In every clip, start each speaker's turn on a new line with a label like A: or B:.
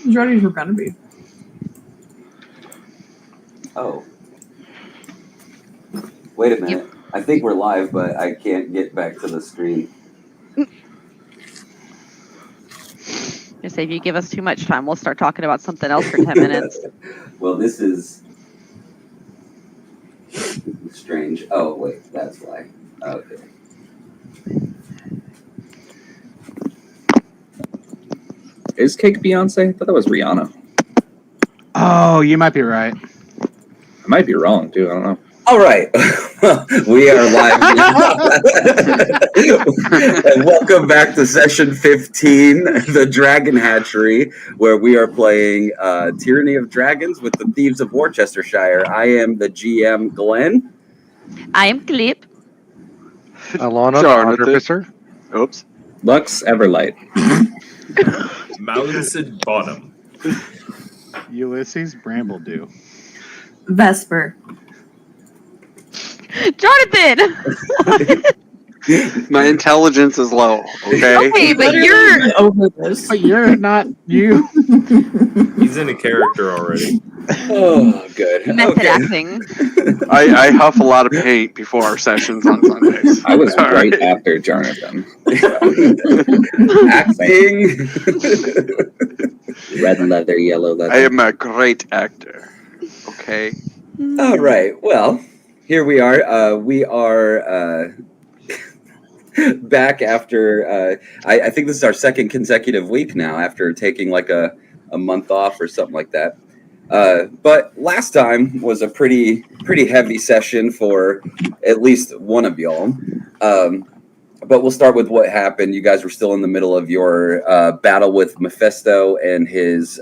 A: Majorities were gonna be.
B: Oh. Wait a minute. I think we're live, but I can't get back to the screen.
C: Just say if you give us too much time, we'll start talking about something else for 10 minutes.
B: Well, this is strange. Oh, wait, that's why. Okay.
D: Is Cake Beyonce? I thought that was Rihanna.
E: Oh, you might be right.
D: I might be wrong, too. I don't know.
B: All right. We are live. And welcome back to session 15, the Dragon Hatchery, where we are playing Tyranny of Dragons with the Thieves of Worcestershire. I am the GM, Glenn.
C: I am Clip.
F: Alana,
G: Jonathan.
F: the officer.
G: Oops.
D: Lux Everlight.
H: Malincid Bottom.
E: Ulysses Brambledew.
A: Vesper.
C: Jonathan!
G: My intelligence is low, okay?
C: Okay, but
A: Literally
C: you're...
A: over this.
E: But you're not you.
H: He's in a character already.
D: Oh, good.
C: Method
D: Okay.
C: acting.
G: I huff a lot of paint before our sessions on Sundays.
D: I was
G: All
D: right
G: right.
D: after Jonathan.
B: Acting.
D: Red leather, yellow leather.
G: I am a great actor, okay?
B: All right. Well, here we are. We are back after, I think this is our second consecutive week now after taking like a month off or something like that. But last time was a pretty heavy session for at least one of y'all. But we'll start with what happened. You guys were still in the middle of your battle with Mephisto and his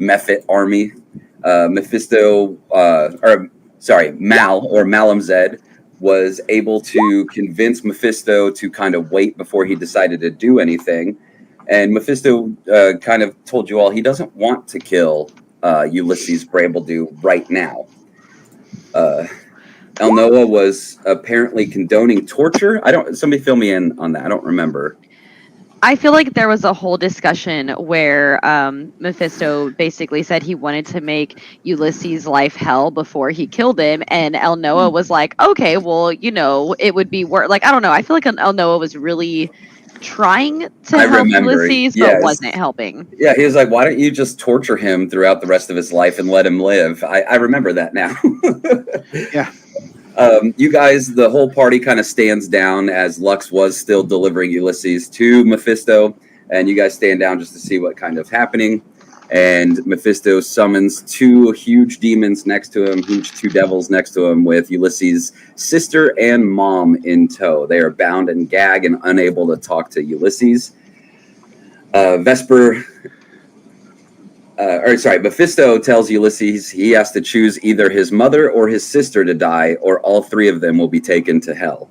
B: Mephit army. Mal or Malam Zed was able to convince Mephisto to kind of wait before he decided to do anything. And Mephisto kind of told you all he doesn't want to kill Ulysses Brambledew right now. Elnoa was apparently condoning torture. Somebody fill me in on that. I don't remember.
C: I feel like there was a whole discussion where Mephisto basically said he wanted to make Ulysses' life hell before he killed him, and Elnoa was like, okay, well, it would be worth. Like, I don't know. I feel like Elnoa was really trying to help Ulysses, but wasn't helping.
B: Yeah, he was like, why don't you just torture him throughout the rest of his life and let him live? I remember that now.
E: Yeah.
B: You guys, the whole party kind of stands down as Lux was still delivering Ulysses to Mephisto, and you guys stand down just to see what kind of happening. And Mephisto summons two huge demons next to him, two devils next to him, with Ulysses' sister and mom in tow. They are bound and gagged and unable to talk to Ulysses. Mephisto tells Ulysses he has to choose either his mother or his sister to die, or all three of them will be taken to hell.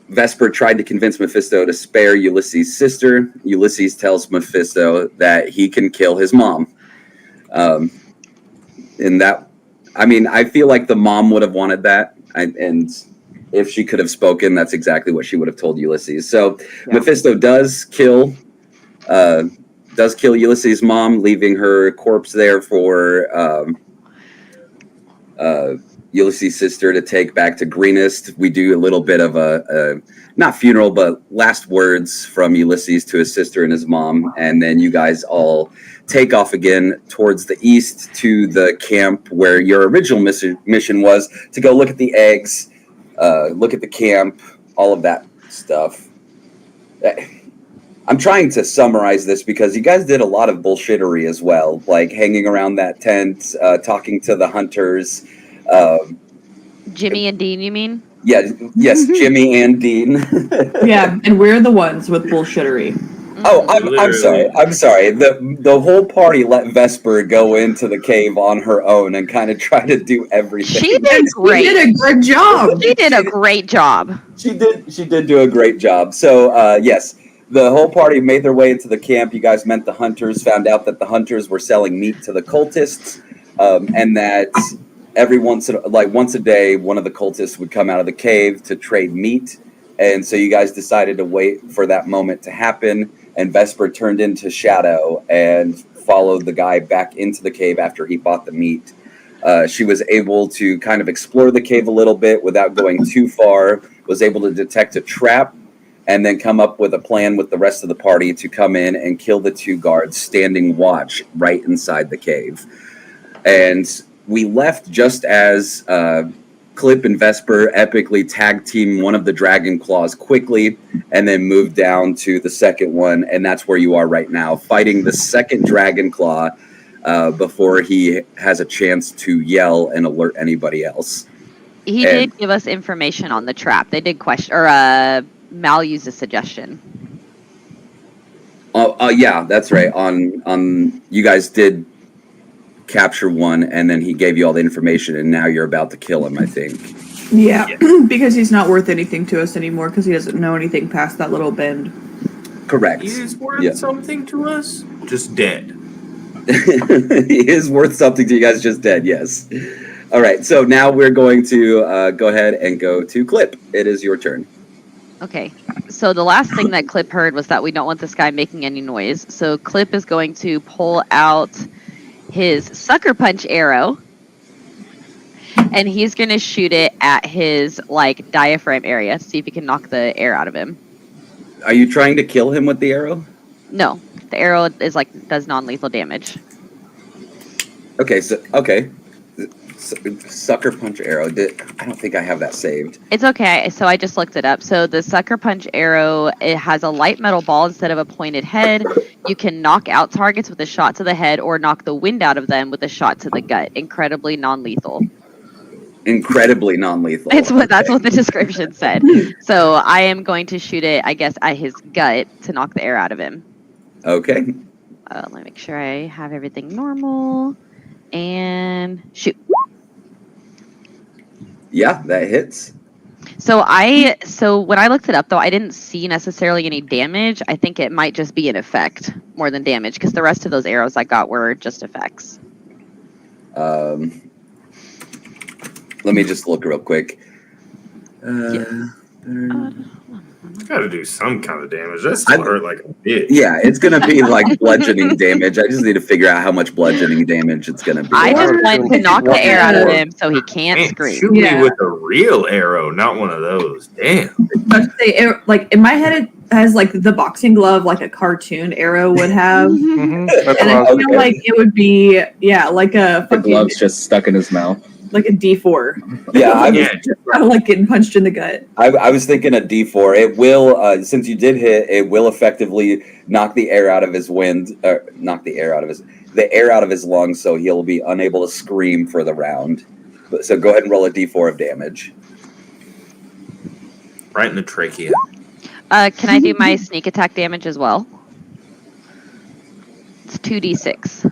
B: Vesper tried to convince Mephisto to spare Ulysses' sister. Ulysses tells Mephisto that he can kill his mom. I feel like the mom would have wanted that, and if she could have spoken, that's exactly what she would have told Ulysses. So yeah. Mephisto does kill Ulysses' mom, leaving her corpse there for Ulysses' sister to take back to Greenest. We do a little bit of a not funeral, but last words from Ulysses to his sister and his mom. And then you guys all take off again towards the east to the camp where your original mission was to go look at the eggs, look at the camp, all of that stuff. I'm trying to summarize this because you guys did a lot of bullshittery as well, like hanging around that tent, talking to the hunters.
C: Jimmy and Dean, you mean?
B: Yeah, yes, Jimmy and Dean.
A: Yeah, and we're the ones with bullshittery.
B: Oh, I'm sorry. The whole party let Vesper go into the cave on her own and kind of try to do everything.
C: She did great.
A: She did a good job.
C: She did a great job.
B: She did do a great job. So, yes. The whole party made their way into the camp. You guys met the hunters, found out that the hunters were selling meat to the cultists, and that once a day, one of the cultists would come out of the cave to trade meat. And so you guys decided to wait for that moment to happen. and Vesper turned into Shadow and followed the guy back into the cave after he bought the meat. She was able to kind of explore the cave a little bit without going too far, was able to detect a trap, and then come up with a plan with the rest of the party to come in and kill the 2 guards standing watch right inside the cave. And we left just as Clip and Vesper epically tag team one of the Dragon Claws quickly and then moved down to the second one. And that's where you are right now, fighting the second Dragon Claw before he has a chance to yell and alert anybody else.
C: He did give us information on the trap. They did question, or Mal used a suggestion.
B: Oh, yeah, that's right. On you guys did capture one, and then he gave you all the information, and now you're about to kill him, I think.
A: Yeah, because he's not worth anything to us anymore because he doesn't know anything past that little bend.
B: Correct.
H: He is worth something to us. Just dead.
B: He is worth something to you guys. Just dead. Yes. All right. So now we're going to go ahead and go to Clip. It is your turn.
C: Okay, so the last thing that Clip heard was that we don't want this guy making any noise. So Clip is going to pull out his sucker punch arrow, and he's going to shoot it at his diaphragm area to see if he can knock the air out of him.
B: Are you trying to kill him with the arrow?
C: No, the arrow is does non-lethal damage.
B: Okay. Sucker punch arrow. I don't think I have that saved.
C: It's okay. So I just looked it up. So the sucker punch arrow, it has a light metal ball instead of a pointed head. You can knock out targets with a shot to the head or knock the wind out of them with a shot to the gut. Incredibly non-lethal.
B: Incredibly non-lethal.
C: That's what the description said. So I am going to shoot it, I guess, at his gut to knock the air out of him.
B: Okay.
C: Let me make sure I have everything normal. And shoot.
B: Yeah, that hits.
C: So when I looked it up, though, I didn't see necessarily any damage. I think it might just be an effect more than damage because the rest of those arrows I got were just effects.
B: Let me just look real quick.
H: Gotta do some kind of damage. That still hurt like a bitch.
B: Yeah, it's gonna be like bludgeoning damage. I just need to figure out how much bludgeoning damage it's gonna be.
C: I just want to knock the air out of him so he can't
H: Man,
C: scream.
H: shoot me with a real arrow, not one of those. Damn.
A: But in my head, it has the boxing glove like a cartoon arrow would have,
F: Mhm. That's
A: and
F: what I
A: I
F: was
A: feel
F: thinking.
A: like it would be like a
D: The
A: fucking
D: glove's just stuck in his mouth.
A: like a D4.
B: Yeah, I was,
H: Yeah.
A: Kind of like getting punched in the gut.
B: I was thinking a D4. It will, since you did hit, it will effectively knock the air out of his the air out of his lungs, so he'll be unable to scream for the round. So go ahead and roll a D4 of damage.
H: Right in the trachea.
C: Can I do my sneak attack damage as well? It's 2d6.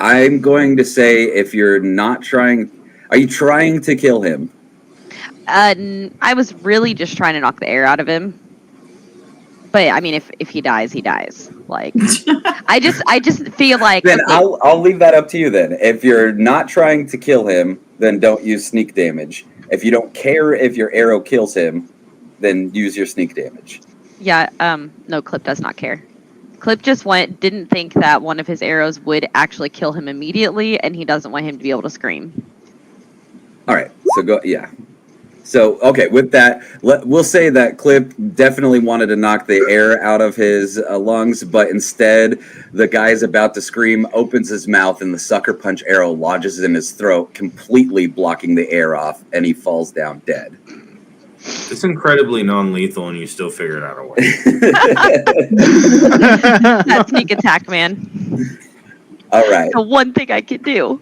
B: I'm going to say if you're not trying, are you trying to kill him?
C: I was really just trying to knock the air out of him. But I mean, if he dies, he dies. I just feel like
B: Then
C: okay,
B: I'll leave that up to you then. If you're not trying to kill him, then don't use sneak damage. If you don't care if your arrow kills him, then use your sneak damage.
C: yeah. No, Clip does not care. Clip just didn't think that one of his arrows would actually kill him immediately, and he doesn't want him to be able to scream.
B: All right, so go, yeah. So, okay, with that, we'll say that Clip definitely wanted to knock the air out of his lungs, but instead, the guy is about to scream, opens his mouth, and the sucker punch arrow lodges in his throat, completely blocking the air off, and he falls down dead.
H: It's incredibly non-lethal, and you still figured out a way.
C: That sneak attack, man.
B: All right.
C: The one thing I could do.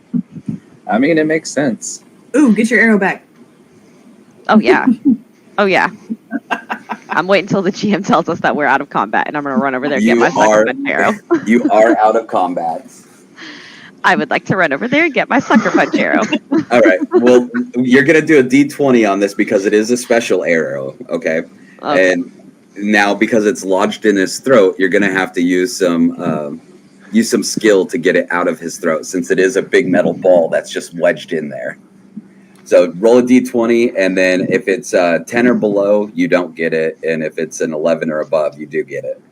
D: I mean, it makes sense.
A: Ooh, get your arrow back.
C: Oh yeah. Oh yeah. I'm waiting until the GM tells us that we're out of combat, and I'm gonna run over there and get my sucker punch arrow.
B: You are out of combat.
C: I would like to run over there and get my sucker punch arrow.
B: All right. Well, you're going to do a D20 on this because it is a special arrow, okay? And now because it's lodged in his throat, you're going to have to use some skill to get it out of his throat since it is a big metal ball that's just wedged in there. So roll a d20, and then if it's 10 or below, you don't get it, and if it's an 11 or above, you do get it.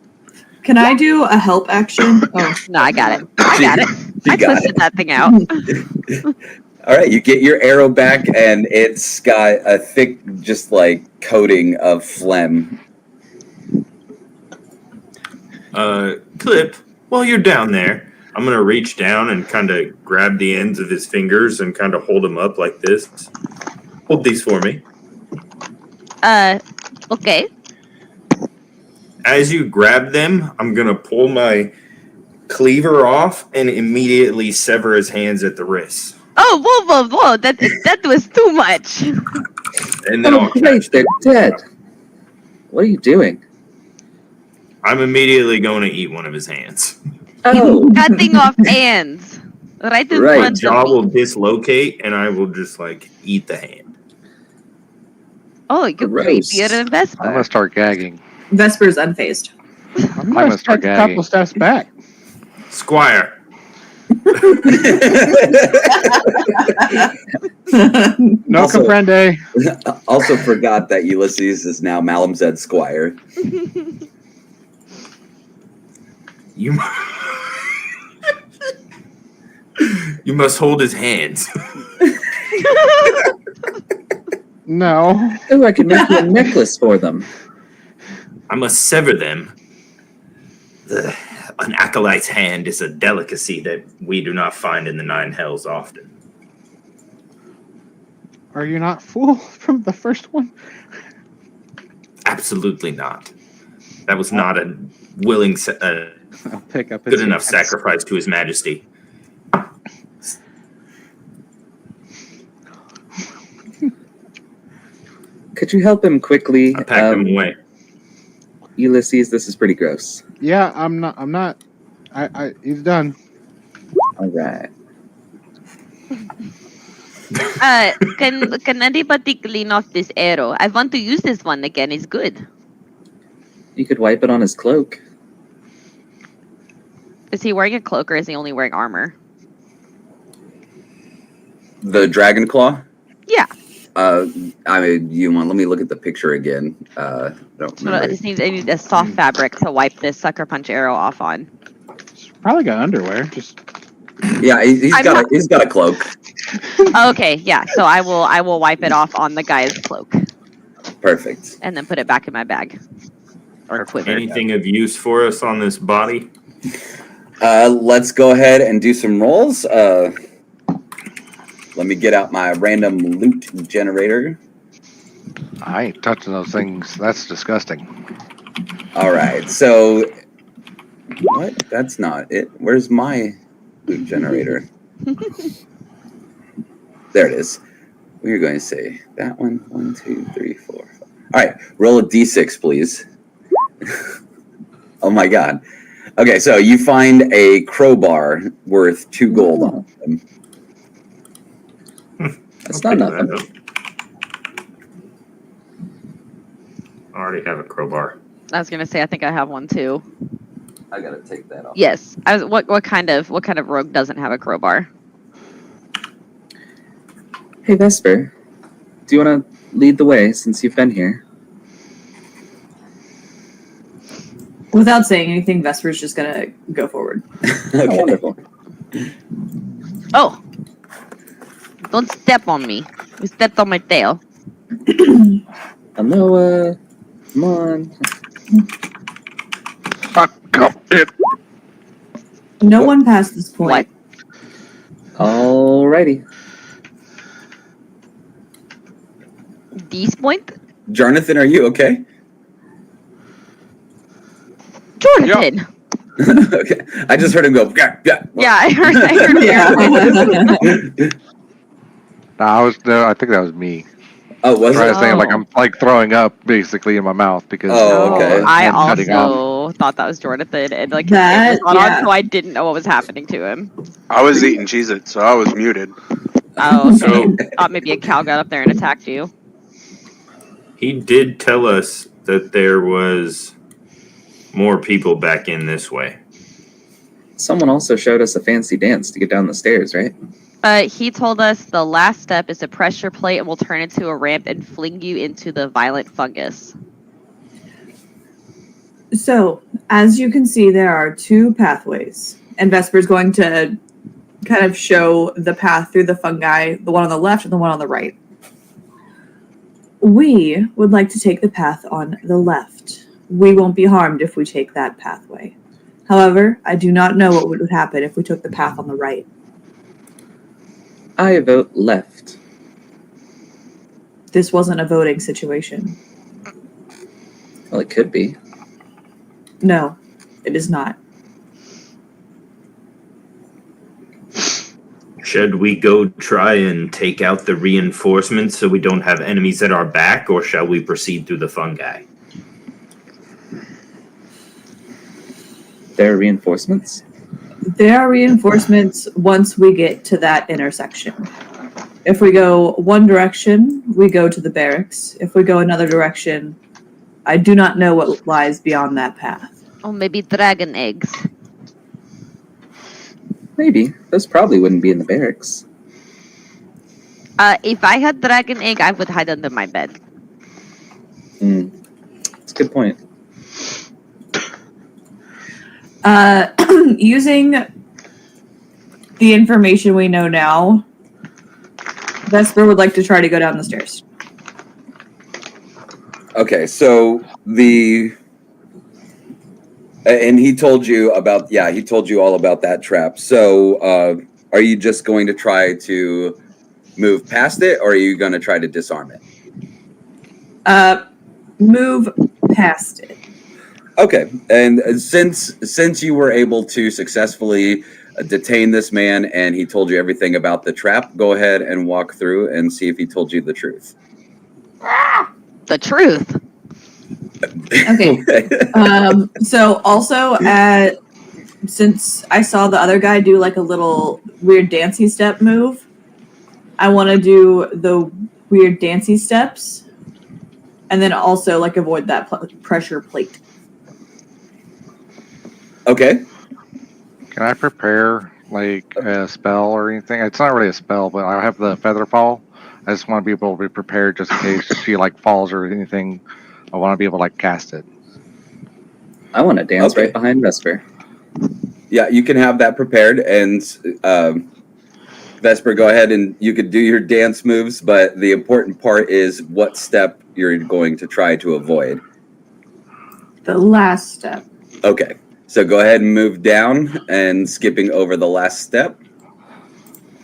A: Can I do a help action? Oh,
C: No, I got it. I got it.
B: She
C: I
B: got
C: twisted
B: it.
C: that thing out.
B: All right, you get your arrow back, and it's got a thick, just like coating of phlegm.
H: Clip, while you're down there, I'm going to reach down and kind of grab the ends of his fingers and kind of hold them up like this. Hold these for me.
C: Okay.
H: As you grab them, I'm going to pull my cleaver off and immediately sever his hands at the wrists.
C: Oh, whoa. That was too much.
H: And then I'll catch
D: they're
H: them.
D: dead. What are you doing?
H: I'm immediately going to eat one of his hands.
D: Oh,
C: Cutting off hands. Right in
D: Right.
H: My
C: front
H: jaw
C: of me.
H: will dislocate, and I will just like eat the hand.
C: Oh, you're
D: Gross.
C: creepier than
F: I'm
C: Vesper.
F: gonna start gagging.
A: Vesper's unfazed.
E: I'm
F: gonna
E: gonna
F: start
E: take a
F: gagging.
E: couple steps back.
H: Squire,
E: No
B: Also-
E: comprende.
B: Also forgot that Ulysses is now Malamzed Squire.
H: you you must hold his hands.
E: No.
D: oh, I could make you a necklace for them.
H: I must sever them. An acolyte's hand is a delicacy that we do not find in the Nine Hells often.
E: Are you not full from the first one?
H: Absolutely not. That was not a willing,
E: I'll pick up
H: good enough sacrifice to His Majesty.
D: Could you help him quickly?
H: I packed them away.
D: Ulysses, this is pretty gross.
E: Yeah, I'm not. He's done.
D: All right.
C: Can anybody clean off this arrow? I want to use this one again. It's good.
D: You could wipe it on his cloak.
C: Is he wearing a cloak or is he only wearing armor?
B: The dragon claw?
C: Yeah.
B: I mean, let me look at the picture again. I don't
C: So I
B: remember.
C: just need a soft fabric to wipe this sucker punch arrow off on.
E: Probably got underwear. Just
B: Yeah, he's
C: I'm
B: got
C: not-
B: he's got a cloak.
C: Okay, yeah. So I will wipe it off on the guy's cloak
B: Perfect.
C: and then put it back in my bag or quiver.
H: Anything of use for us on this body?
B: Let's go ahead and do some rolls. Let me get out my random loot generator.
F: I ain't touching those things. That's disgusting.
B: All right, so what? That's not it. Where's my loot generator? There it is. We're going to say that one. 1, 2, 3, 4, 5. All right, roll a d6, please. Oh my god. Okay, so you find a crowbar worth 2 gold on them.
D: That's
H: I'll
D: not
H: pick
D: nothing.
H: that up. I already have a crowbar.
C: I was gonna say I think I have one too.
B: I gotta take that off.
C: Yes. What kind of rogue doesn't have a crowbar?
D: Hey, Vesper, do you want to lead the way since you've been here?
A: Without saying anything, Vesper's just gonna go forward.
D: Oh,
B: Okay.
D: wonderful.
C: Oh. Don't step on me. You stepped on my tail.
D: Hello, come on.
F: Fuck it.
A: No one past this point.
D: Alrighty.
C: This point?
B: Jonathan, are you okay?
C: Jonathan.
B: Okay. I just heard him go. Yeah, yeah.
C: Yeah, I heard
A: Yeah.
F: I think that was me.
B: Oh, was
F: Trying
B: it?
F: to say like
C: Oh.
F: I'm like throwing up basically in my mouth because
B: Oh, okay.
C: I
F: I'm cutting
C: also thought that was Jonathan, and like
A: That-
C: his name was not
A: yeah.
C: on, so I didn't know what was happening to him.
G: I was eating Cheez-It, so I was muted.
C: Oh, okay.
H: So
C: Thought maybe a cow got up there and attacked you.
H: he did tell us that there was more people back in this way.
D: Someone also showed us a fancy dance to get down the stairs, right?
C: He told us the last step is a pressure plate and will turn into a ramp and fling you into the violent fungus.
A: So, as you can see, there are two pathways. And Vesper's going to kind of show the path through the fungi, the one on the left and the one on the right. We would like to take the path on the left. We won't be harmed if we take that pathway. However, I do not know what would happen if we took the path on the right.
D: I vote left.
A: This wasn't a voting situation.
D: Well, it could be.
A: No, it is not.
H: Should we go try and take out the reinforcements so we don't have enemies at our back, or shall we proceed through the fungi?
D: There are reinforcements?
A: There are reinforcements once we get to that intersection. If we go one direction, we go to the barracks. If we go another direction, I do not know what lies beyond that path.
C: Oh, maybe dragon eggs.
D: Maybe. Those probably wouldn't be in the barracks.
C: If I had dragon egg, I would hide under my bed.
D: That's a good point.
A: Using the information we know now, Vesper would like to try to go down the stairs.
B: Okay, so and he told you about, he told you all about that trap. So are you just going to try to move past it, or are you going to try to disarm it?
A: Move past it.
B: Okay, and since you were able to successfully detain this man and he told you everything about the trap, go ahead and walk through and see if he told you the truth.
C: The truth.
A: Okay. So also, since I saw the other guy do like a little weird dancey step move, I want to do the weird dancey steps, and then also like avoid that pressure plate.
B: Okay.
F: Can I prepare like a spell or anything? It's not really a spell, but I have the feather fall. I just want to be able to be prepared just in case she like falls or anything. I want to be able to like cast it.
D: I want to dance right behind Vesper.
B: Yeah, you can have that prepared, and Vesper, go ahead and you could do your dance moves, but the important part is what step you're going to try to avoid.
A: The last step.
B: Okay, so go ahead and move down and skipping over the last step,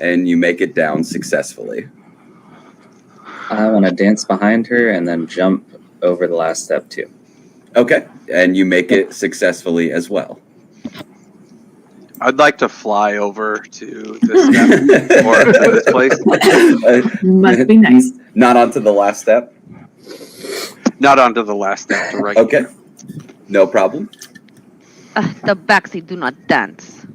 B: and you make it down successfully.
D: I want to dance behind her and then jump over the last step too.
B: Okay, and you make it successfully as well.
G: I'd like to fly over to this step or to this place.
A: Must be nice.
B: Not onto the last step?
G: Not onto the last step, right?
B: Okay, no problem.
C: The backseat do not dance.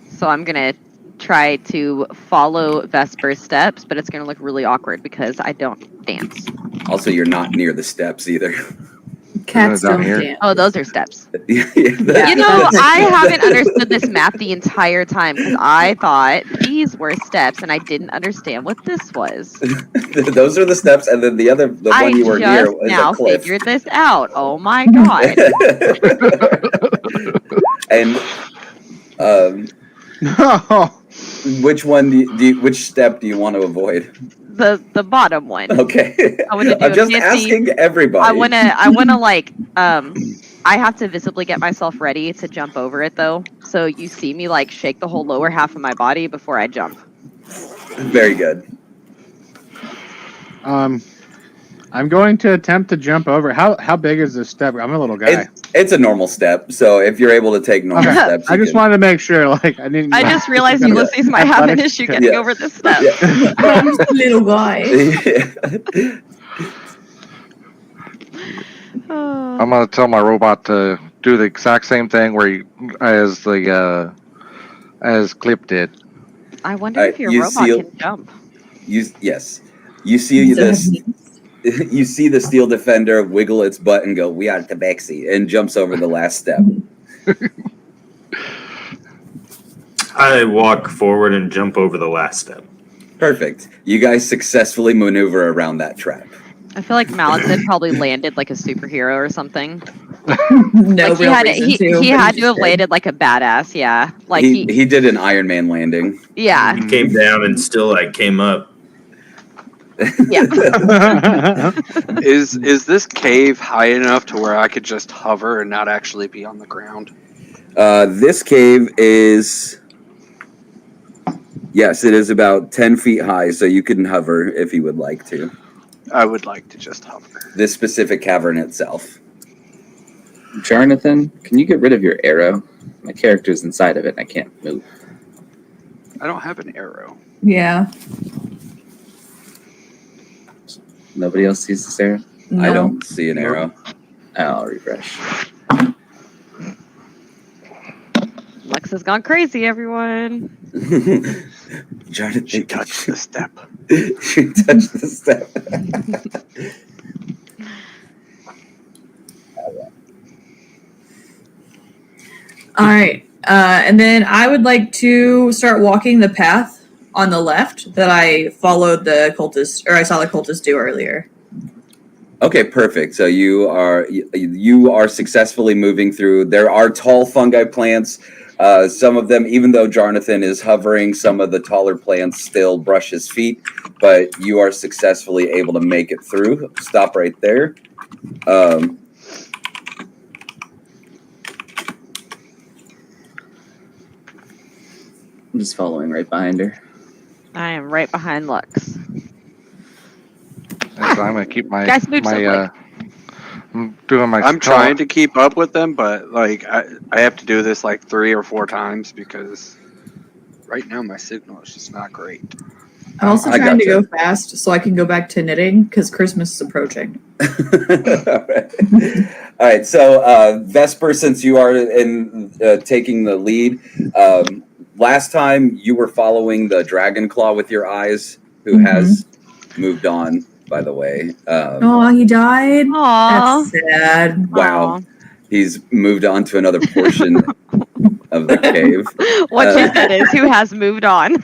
C: So I'm going to try to follow Vesper's steps, but it's going to look really awkward because I don't dance.
B: Also, you're not near the steps either.
A: Cats
F: Down
A: don't
F: here.
A: dance.
C: Oh, those are steps.
B: Yeah,
C: You know, I haven't understood this map the entire time because I thought these were steps and I didn't understand what this was.
B: Those are the steps, and then the one you were
C: I
B: near
C: just
B: is
C: now
B: a cliff.
C: figured this out. Oh my god.
B: And
E: No.
B: which one which step do you want to avoid?
C: The bottom one.
B: Okay,
C: I wanna do
B: I'm
C: a
B: just
C: 50.
B: asking everybody.
C: I wanna like I have to visibly get myself ready to jump over it though. So you see me like shake the whole lower half of my body before I jump.
B: Very good.
E: I'm going to attempt to jump over. How big is this step? I'm a little guy.
B: It's a normal step, so if you're able to take normal
E: Okay.
B: steps,
E: I just wanted to make sure. Like I didn't.
C: I just realized Ulysses might have an issue getting over this step.
A: I'm just a little guy.
F: I'm gonna tell my robot to do the exact same thing as Clip did.
C: I wonder if your
B: you
C: robot
B: see-
C: can jump.
B: Yes, you see this. You see the steel defender wiggle its butt and go, "We are the backseat," and jumps over the last step.
H: I walk forward and jump over the last step.
B: Perfect. You guys successfully maneuver around that trap.
C: I feel like Malazid probably landed like a superhero or something.
A: No
C: Like
A: real reason
C: he
A: to.
C: had
A: but
C: to have
A: did.
C: landed like a badass, yeah. Like
B: he did an Iron Man landing.
C: yeah.
H: He came down and still came up.
C: Yeah.
G: Is this cave high enough to where I could just hover and not actually be on the ground?
B: This cave is... Yes, it is about 10 feet high, so you can hover if you would like to.
G: I would like to just hover.
B: This specific cavern itself.
D: Jonathan, can you get rid of your arrow? My character's inside of it and I can't move.
G: I don't have an arrow.
A: Yeah.
D: Nobody else sees this arrow?
A: No.
B: I don't see an arrow.
D: I'll refresh.
C: Lex has gone crazy, everyone.
B: Jonathan,
G: She touched the step.
B: she touched the step.
A: All right. And then I would like to start walking the path on the left that I followed the cultist, or I saw the cultist do earlier.
B: Okay, perfect. So you are successfully moving through. There are tall fungi plants. Some of them, even though Jonathan is hovering, some of the taller plants still brush his feet, but you are successfully able to make it through. Stop right there.
D: I'm just following right behind her.
C: I am right behind Lux.
F: And so I'm gonna keep my
C: Guys, move
F: I'm doing my.
G: I'm trying to keep up with them, but like I have to do this like 3 or 4 times because right now my signal is just not great.
A: I'm also
B: I
A: trying to
B: gotcha.
A: go fast so I can go back to knitting because Christmas is approaching.
B: All right. So Vesper, since you are in taking the lead, last time you were following the dragon claw with your eyes, who has moved on, by the way.
A: Oh, he died.
C: Aww.
A: That's sad.
B: Wow.
C: Aw.
B: He's moved on to another portion of the cave.
C: What cave that is? Who has moved on?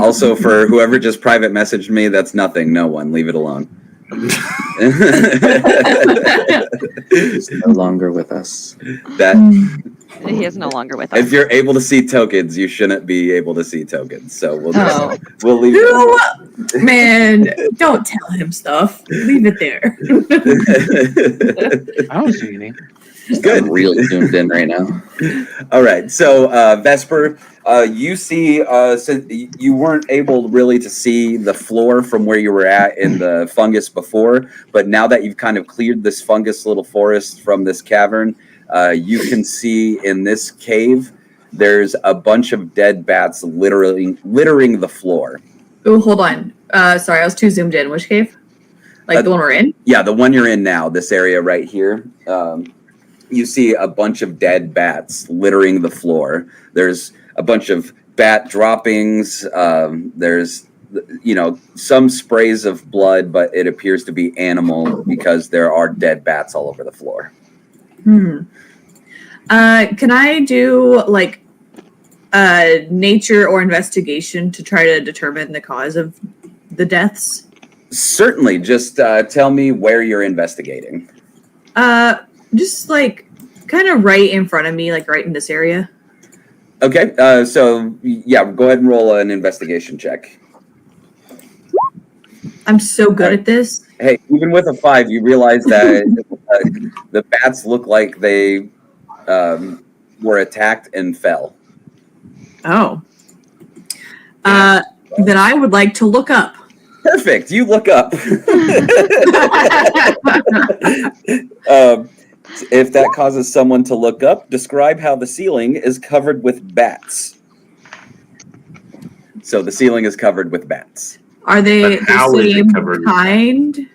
B: Also, for whoever just private messaged me, that's nothing. No one. Leave it alone.
D: He's no longer with us.
B: That
C: He is no longer with us.
B: if you're able to see tokens, you shouldn't be able to see tokens. So we'll
A: Oh.
B: we'll leave it.
A: Man, don't tell him stuff. Leave it there.
E: I don't see any.
B: Good.
D: I'm really zoomed in right now.
B: All right. So Vesper, you see, since you weren't able really to see the floor from where you were at in the fungus before, but now that you've kind of cleared this fungus little forest from this cavern, you can see in this cave there's a bunch of dead bats littering the floor.
A: Oh, hold on. Sorry, I was too zoomed in. Which cave? Like the one we're in?
B: Yeah, the one you're in now, this area right here. You see a bunch of dead bats littering the floor. There's a bunch of bat droppings. There's, some sprays of blood, but it appears to be animal because there are dead bats all over the floor.
A: Can I do like nature or investigation to try to determine the cause of the deaths?
B: Certainly. Just tell me where you're investigating.
A: Just like kind of right in front of me, like right in this area.
B: Okay. So yeah, go ahead and roll an investigation check.
A: I'm so good at this.
B: Hey, even with a 5, you realize that the bats look like they were attacked and fell.
A: Oh. Then I would like to look up.
B: Perfect. You look up. If that causes someone to look up, describe how the ceiling is covered with bats. So the ceiling is covered with bats.
A: Are they
H: But how
A: the
H: is it
A: same
H: covered with
A: kind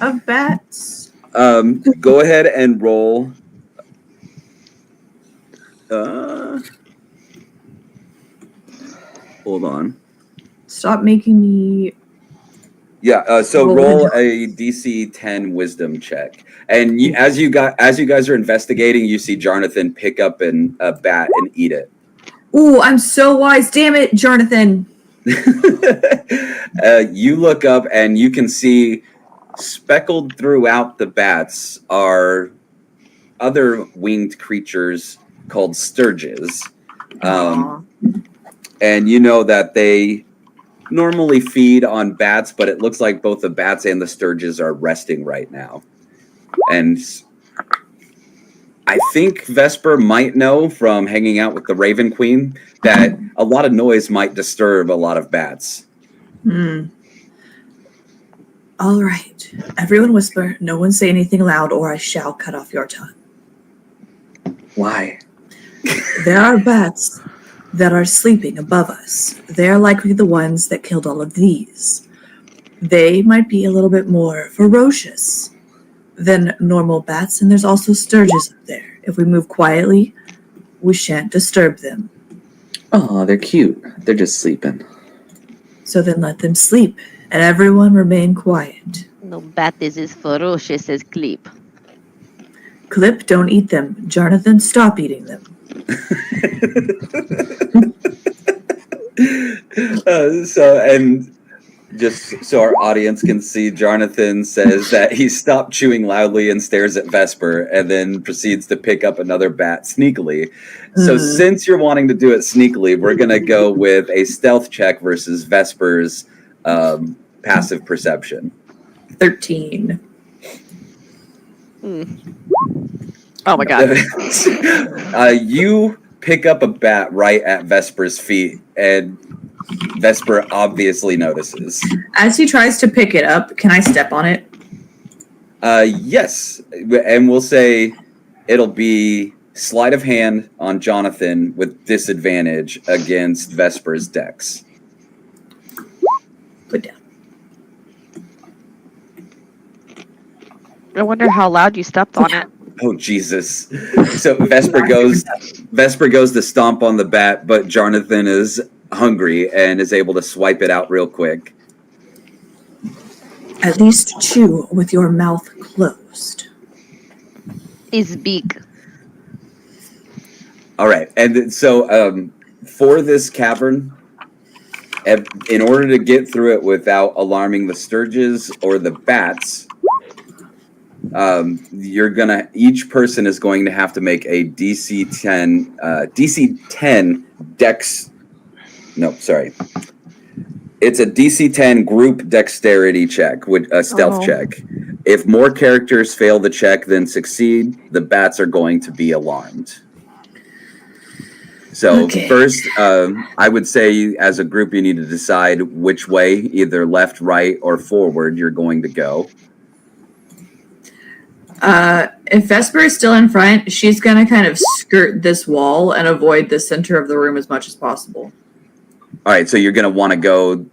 A: of bats?
B: Go ahead and roll. Hold on.
A: Stop making me.
B: Yeah. So roll a DC 10 Wisdom check, and as you guys are investigating, you see Jonathan pick up a bat and eat it.
A: Ooh, I'm so wise. Damn it, Jonathan.
B: You look up and you can see speckled throughout the bats are other winged creatures called sturges.
A: Aw.
B: And you know that they normally feed on bats, but it looks like both the bats and the sturges are resting right now. And I think Vesper might know from hanging out with the Raven Queen that a lot of noise might disturb a lot of bats.
A: All right. Everyone whisper. No one say anything loud or I shall cut off your tongue.
D: Why?
A: There are bats that are sleeping above us. They are likely the ones that killed all of these. They might be a little bit more ferocious than normal bats, and there's also sturges up there. If we move quietly, we shan't disturb them.
D: Oh, they're cute. They're just sleeping.
A: So then let them sleep, and everyone remain quiet.
C: No bat is as ferocious as Clip.
A: Clip, don't eat them. Jonathan, stop eating them.
B: Just so our audience can see, Jonathan says that he stopped chewing loudly and stares at Vesper and then proceeds to pick up another bat sneakily. So since you're wanting to do it sneakily, we're going to go with a stealth check versus Vesper's passive perception.
A: 13.
C: Oh my god.
B: You pick up a bat right at Vesper's feet, and Vesper obviously notices.
A: As he tries to pick it up, can I step on it?
B: Yes, and we'll say it'll be sleight of hand on Jonathan with disadvantage against Vesper's dex.
A: Put down.
C: I wonder how loud you stepped on it.
B: Oh Jesus! So Vesper goes to stomp on the bat, but Jonathan is hungry and is able to swipe it out real quick.
A: At least chew with your mouth closed.
C: Is big.
B: All right, and so for this cavern, in order to get through it without alarming the sturges or the bats, each person is going to have to make a DC 10 dex. No, sorry. It's a DC 10 group dexterity check, with a stealth check. If more characters fail the check than succeed, the bats are going to be alarmed. So first, I would say as a group, you need to decide which way, either left, right, or forward, you're going to go.
A: If Vesper is still in front, she's going to kind of skirt this wall and avoid the center of the room as much as possible.
B: All right, so you're going to want to go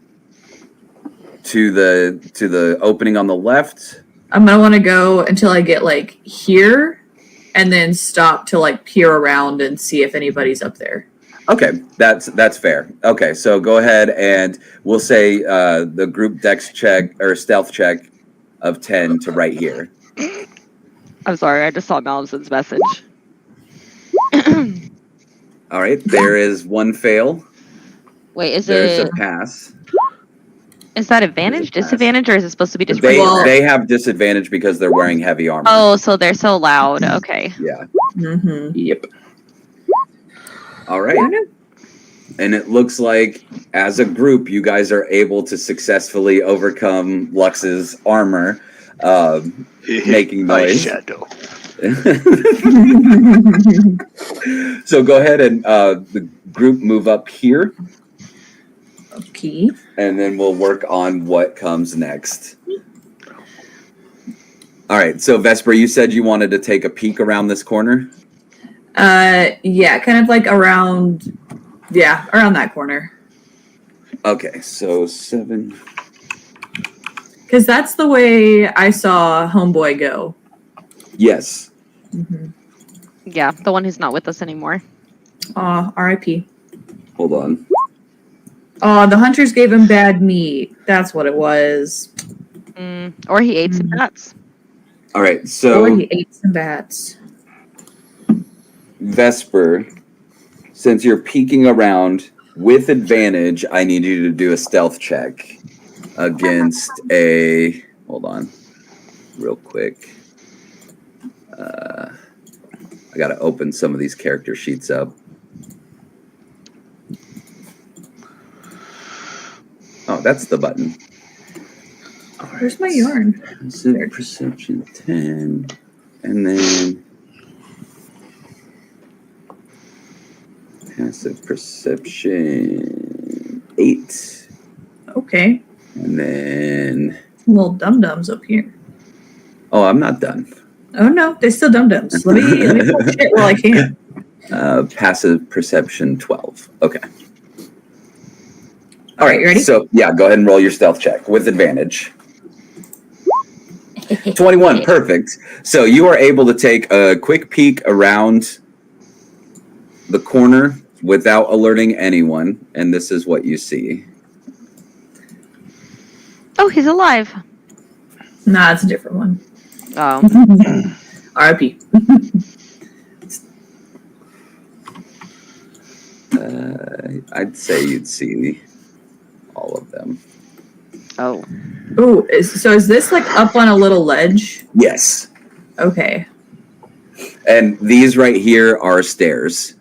B: to the opening on the left.
A: I'm going to want to go until I get like here and then stop to like peer around and see if anybody's up there.
B: Okay, that's fair. Okay, so go ahead and we'll say the group dex check or stealth check of 10 to right here.
C: I'm sorry, I just saw Malison's message.
B: All right, there is one fail.
C: Wait,
B: There's a pass.
C: Is that advantage, disadvantage, or is it supposed to be just
B: They
C: regular?
B: they have disadvantage because they're wearing heavy armor.
C: Oh, so they're so loud. Okay.
B: Yeah.
A: Mm-hmm.
D: Yep.
B: All right. And it looks like as a group, you guys are able to successfully overcome Lux's armor, making noise.
G: Shadow.
B: So go ahead and the group move up here,
A: Okay.
B: and then we'll work on what comes next. All right. So Vesper, you said you wanted to take a peek around this corner.
A: Yeah, kind of like around that corner.
B: Okay. So 7.
A: Because that's the way I saw Homeboy go.
B: Yes.
A: Mm-hmm.
C: Yeah, the one who's not with us anymore.
A: Aw, R.I.P.
B: Hold on.
A: Oh, the hunters gave him bad meat. That's what it was.
C: Or he ate some bats.
B: All right. So
A: Or he ate some bats.
B: Vesper, since you're peeking around with advantage, I need you to do a stealth check against a. Hold on, real quick. I got to open some of these character sheets up. Oh, that's the button.
A: Where's my yarn?
B: Perception 10, and then passive perception 8,
A: Okay.
B: and then
A: Little dum-dums up here.
B: oh, I'm not done.
A: Oh no, they're still dum-dums. Let me pull shit while I can.
B: Passive perception 12. Okay.
A: All right, you ready?
B: So yeah, go ahead and roll your stealth check with advantage. 21, perfect. So you are able to take a quick peek around the corner without alerting anyone, and this is what you see.
C: Oh, he's alive.
A: Nah, it's a different one.
C: Oh.
A: R.I.P.
B: I'd say you'd see all of them.
C: Oh.
A: Ooh, is this like up on a little ledge?
B: Yes.
A: Okay.
B: And these right here are stairs.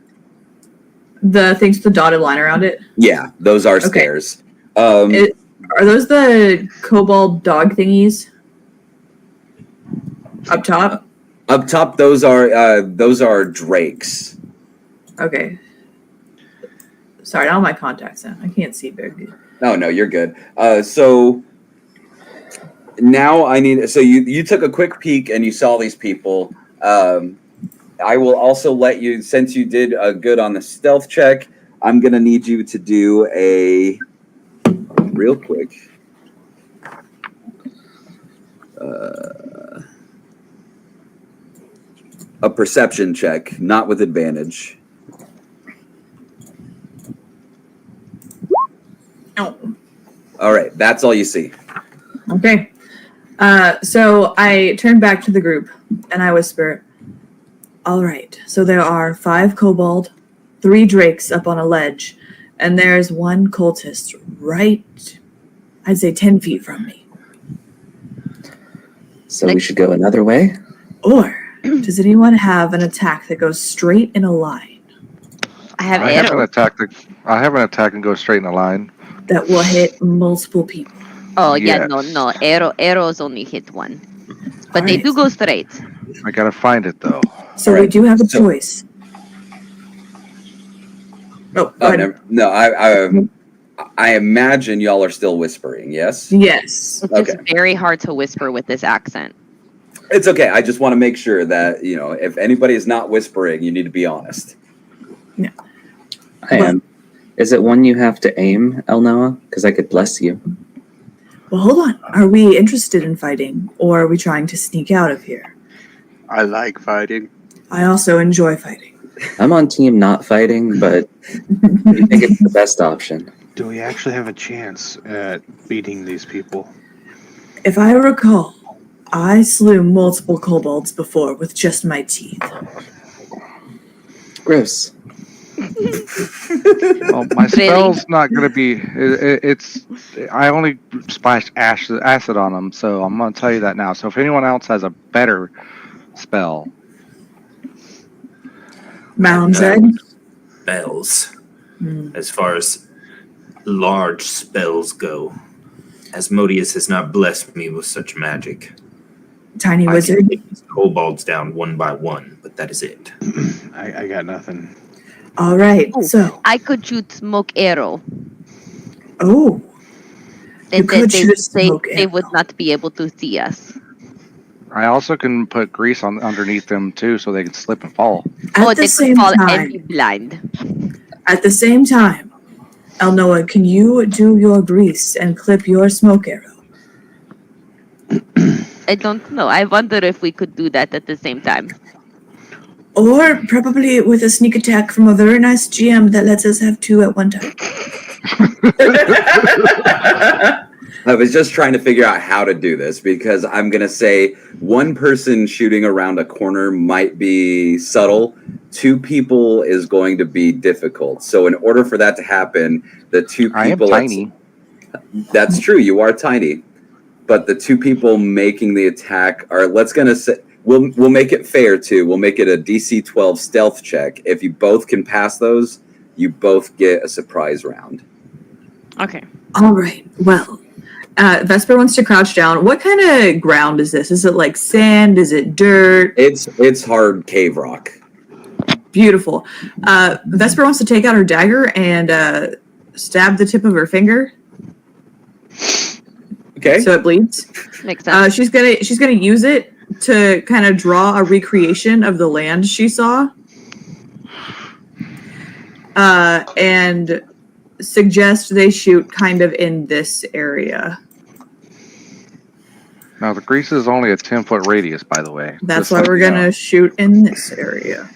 A: The things with the dotted line around it?
B: Yeah, those are
A: Okay.
B: stairs.
A: Are those the kobold dog thingies? Up top?
B: Up top, those are drakes.
A: Okay. Sorry, all my contacts in. I can't see very good.
B: Oh no, you're good. So now I need. So you took a quick peek and you saw these people. I will also let you, since you did good on the stealth check, I'm gonna need you to do a real quick. A perception check, not with advantage.
A: Oh.
B: All right, that's all you see.
A: Okay. So I turn back to the group and I whisper, all right, so there are 5 kobold, 3 drakes up on a ledge, and there's 1 cultist right, I'd say 10 feet from me.
D: So we should go another way?
A: Or does anyone have an attack that goes straight in a line
C: I have
F: I have an
C: arrow.
F: attack and go straight in a line.
A: that will hit multiple people?
C: Oh, yeah,
F: Yes.
C: no. Arrows only hit 1. But they
A: Alright.
C: do go straight.
F: I gotta find it though.
A: So
B: All
A: we
B: right,
A: do have a
B: so-
A: choice. Oh, go
B: Oh,
A: ahead.
B: no, I imagine y'all are still whispering, yes?
A: Yes.
C: It's
B: Okay.
C: just very hard to whisper with this accent.
B: It's okay. I just want to make sure that, if anybody is not whispering, you need to be honest.
D: I am. Is it one you have to aim, Elnoa? Because I could bless you.
A: Well, hold on. Are we interested in fighting, or are we trying to sneak out of here?
G: I like fighting.
A: I also enjoy fighting.
D: I'm on team not fighting, but I think it's the best option.
I: Do we actually have a chance at beating these people?
A: If I recall, I slew multiple kobolds before with just my teeth.
D: Gross.
F: Well, my spell's not gonna be. It's. I only splashed acid on them, so I'm gonna tell you that now. So if anyone else has a better spell,
A: Mound said.
H: Spells.
A: Hmm.
H: As far as large spells go, Asmodeus has not blessed me with such magic.
A: Tiny
H: I
A: wizard.
H: can take these kobolds down one by one, but that is it.
I: I got nothing.
A: All right.
C: Oh.
A: So,
C: I could shoot smoke arrow.
A: oh, You could shoot a smoke
C: they would
A: arrow.
C: not be able to see us.
F: I also can put grease on underneath them too, so they can slip and fall.
A: at
C: They
A: the
C: could
A: same
C: fall and be
A: time,
C: blind.
A: Elnoa, can you do your grease and clip your smoke arrow?
C: I don't know. I wonder if we could do that at the same time.
A: Or probably with a sneak attack from a very nice GM that lets us have 2 at one time.
B: I was just trying to figure out how to do this because I'm going to say one person shooting around a corner might be subtle. 2 people is going to be difficult. So in order for that to happen, the 2 people...
F: I am tiny.
B: That's true. You are tiny. But the 2 people making the attack are... We'll make it fair, too. We'll make it a DC 12 stealth check. If you both can pass those, you both get a surprise round.
C: Okay.
A: All right. Well, Vesper wants to crouch down. What kind of ground is this? Is it like sand? Is it dirt?
B: It's hard cave rock.
A: Beautiful. Vesper wants to take out her dagger and stab the tip of her finger.
B: Okay.
A: So it bleeds.
C: Makes sense.
A: She's gonna use it to kind of draw a recreation of the land she saw. And suggest they shoot kind of in this area.
F: Now, the grease is only a 10-foot radius, by the way.
A: That's
F: Just
A: why
F: so
A: we're
F: you
A: going
F: know.
A: to shoot in this area.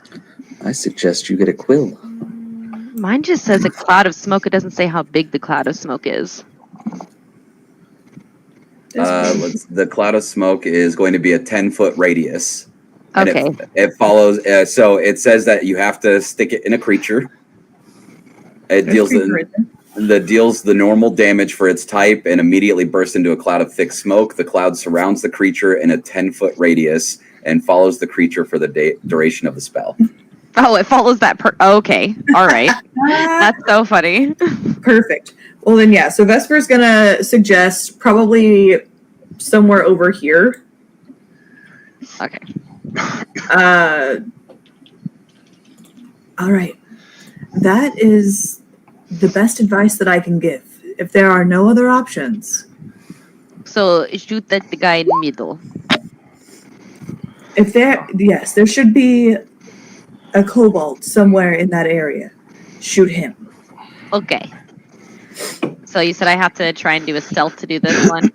D: I suggest you get a quill.
C: Mine just says a cloud of smoke. It doesn't say how big the cloud of smoke is.
B: The cloud of smoke is going to be a 10-foot radius. And
C: Okay.
B: it follows. So it says that you have to stick it in a creature. It deals the normal damage for its type and immediately bursts into a cloud of thick smoke. The cloud surrounds the creature in a 10-foot radius and follows the creature for the duration of the spell.
C: Oh, it follows that. Okay. All right. That's so funny.
A: Perfect. Well, then, yeah. So Vesper's going to suggest probably somewhere over here.
C: Okay.
A: All right. That is the best advice that I can give. If there are no other options.
C: So shoot at the guy in the middle.
A: Yes, there should be a kobold somewhere in that area. Shoot him.
C: Okay. So you said I have to try and do a stealth to do this one?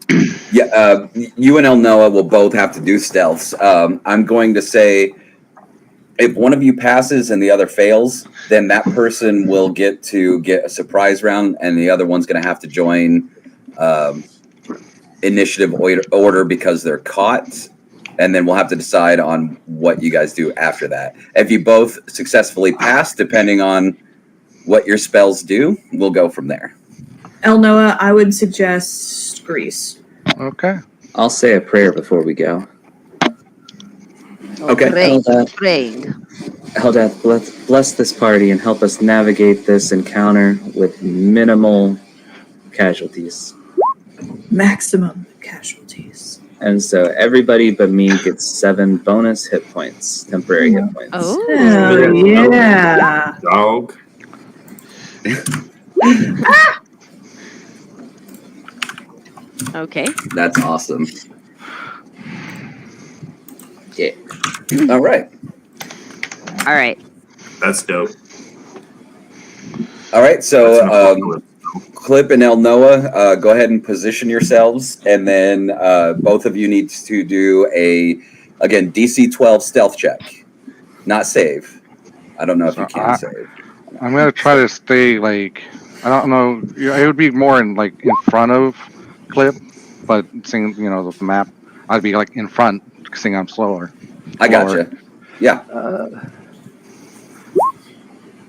B: Yeah, you and El Noah will both have to do stealths. I'm going to say if one of you passes and the other fails, then that person will get a surprise round, and the other one's going to have to join initiative order because they're caught, and then we'll have to decide on what you guys do after that. If you both successfully pass, depending on what your spells do, we'll go from there.
A: El Noah, I would suggest grease.
F: Okay.
D: I'll say a prayer before we go.
B: Okay.
C: Praying.
D: Eldath, bless this party and help us navigate this encounter with minimal casualties.
A: Maximum casualties.
D: And so everybody but me gets 7 bonus hit points, temporary hit points.
C: Oh.
A: Hell yeah.
H: Dog.
C: Okay.
B: That's awesome.
D: Yeah.
B: All right.
C: All right.
H: That's dope.
B: All right.
H: That's
B: So
H: an apocalypse.
B: Clip and El Noah, go ahead and position yourselves, and then both of you need to do again, DC 12 stealth check, not save. I don't know if you can save.
F: I'm going to try to stay, like, I don't know. It would be more in front of Clip, but seeing, the map, I'd be, in front, seeing I'm slower.
B: I gotcha. Yeah.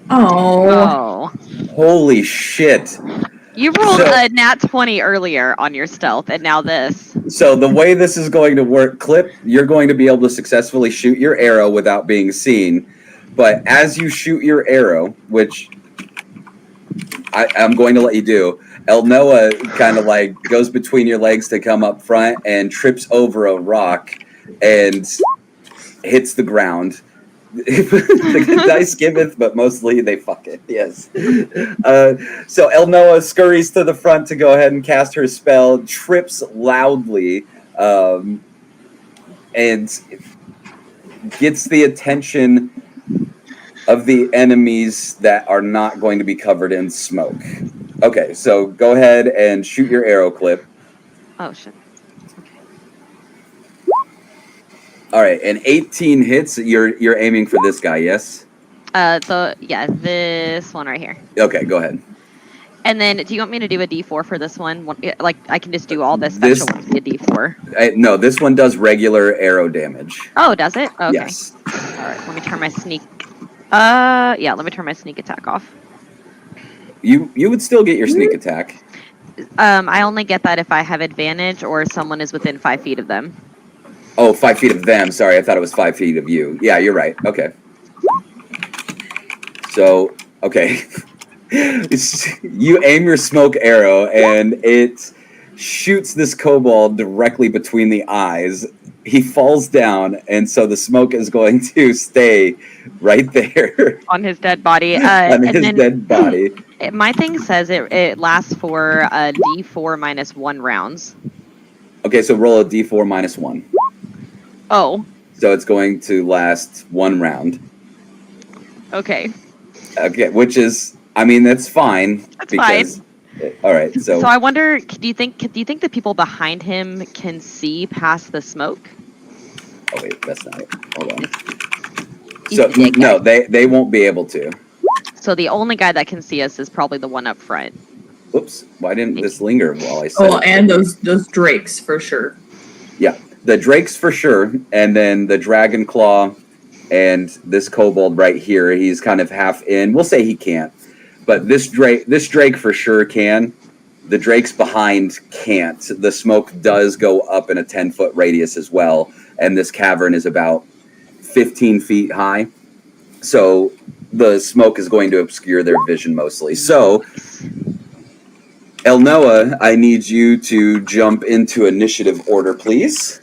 A: Oh.
B: Holy shit.
C: You rolled
B: So-
C: a nat 20 earlier on your stealth, and now this.
B: So the way this is going to work, Clip, you're going to be able to successfully shoot your arrow without being seen. But as you shoot your arrow, which I'm going to let you do, El Noah kind of goes between your legs to come up front and trips over a rock and hits the ground. The dice giveth, but mostly they fuck it. Yes. So El Noah scurries to the front to go ahead and cast her spell, trips loudly, and gets the attention of the enemies that are not going to be covered in smoke. Okay, so go ahead and shoot your arrow, Clip.
C: Oh, shit.
B: All right, and 18 hits. You're aiming for this guy, yes?
C: So, yeah, this one right here.
B: Okay, go ahead.
C: And then, do you want me to do a D4 for this one? I can just do all this special ones be a D4.
B: No, this one does regular arrow damage.
C: Oh, does it? Okay.
B: Yes.
C: All right, let me turn my sneak Yeah. Let me turn my sneak attack off.
B: You would still get your sneak attack.
C: I only get that if I have advantage or someone is within 5 feet of them.
B: Oh, 5 feet of them. Sorry, I thought it was 5 feet of you. Yeah, you're right. Okay. So, okay. You aim your smoke arrow and it shoots this kobold directly between the eyes. He falls down, and so the smoke is going to stay right there
C: On his dead body.
B: on his dead body.
C: My thing says it lasts for D4 minus 1 rounds.
B: Okay, so roll a d4 minus 1.
C: Oh,
B: So it's going to last 1 round.
C: okay.
B: Okay, which is, I mean, that's fine.
C: That's fine.
B: All right, so
C: So I wonder, do you think the people behind him can see past the smoke?
B: oh wait, that's not it. Hold on.
C: He's
B: So
C: a dead
B: no,
C: guy.
B: they won't be able to.
C: So the only guy that can see us is probably the one up front.
B: Whoops! Why didn't this linger while I said?
A: Oh,
B: it?
A: and those drakes for sure.
B: Yeah, the drakes for sure, and then the dragon claw, and this kobold right here. He's kind of half in. We'll say he can't, but this drake for sure can. The drakes behind can't. The smoke does go up in a 10-foot radius as well, and this cavern is about 15 feet high. So the smoke is going to obscure their vision mostly. So, Elnoa, I need you to jump into initiative order, please.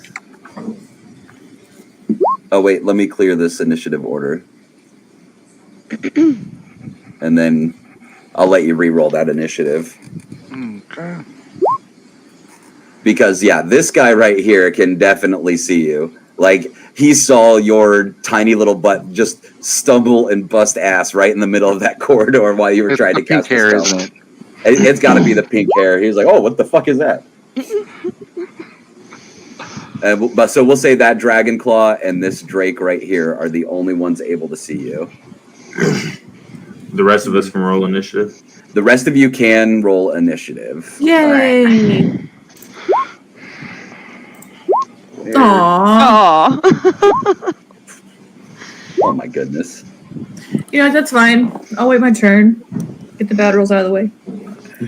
B: Oh, wait, let me clear this initiative order. And then I'll let you re-roll that initiative.
F: Okay.
B: Because, yeah, this guy right here can definitely see you. Like, he saw your tiny little butt just stumble and bust ass right in the middle of that corridor while you were
F: It's
B: trying
F: the
B: to cast
F: pink hair,
B: the spell.
F: isn't it?
B: It's got to be the pink hair. He was like, oh, what the fuck is that? But so we'll say that dragon claw and this drake right here are the only ones able to see you.
H: The rest of us can roll initiative.
B: The rest of you can roll initiative.
A: Yay!
B: There.
A: Aww.
C: Oh.
B: Oh my goodness.
A: You know, that's fine. I'll wait my turn. Get the bad rolls out of the way.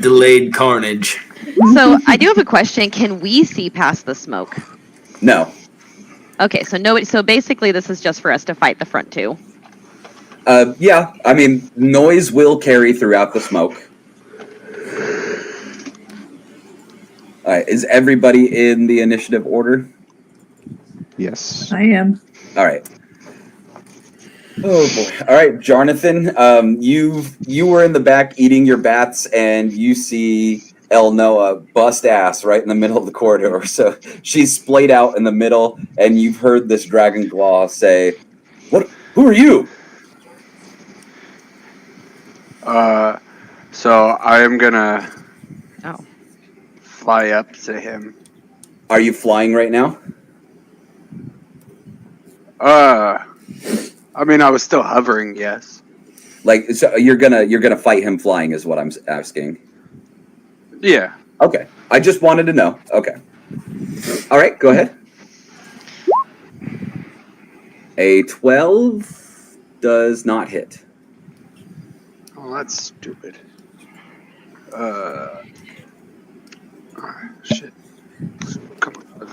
H: Delayed carnage.
C: So I do have a question. Can we see past the smoke?
B: No.
C: Okay, so nobody. So basically, this is just for us to fight the front two.
B: Yeah, I mean, noise will carry throughout the smoke. All right, is everybody in the initiative order?
I: Yes.
A: I am.
B: All right. Oh boy! All right, Jonathan. You were in the back eating your bats, and you see Elnoa bust ass right in the middle of the corridor. So she's splayed out in the middle, and you've heard this dragon claw say, "What? Who are you?"
G: So I am gonna
C: Oh.
G: fly up to him.
B: Are you flying right now?
G: I mean, I was still hovering. Yes.
B: Like, so you're gonna fight him flying, is what I'm asking.
G: Yeah.
B: Okay, I just wanted to know. Okay. All right, go ahead. A 12 does not hit.
G: Oh, that's stupid. Shit. Come on.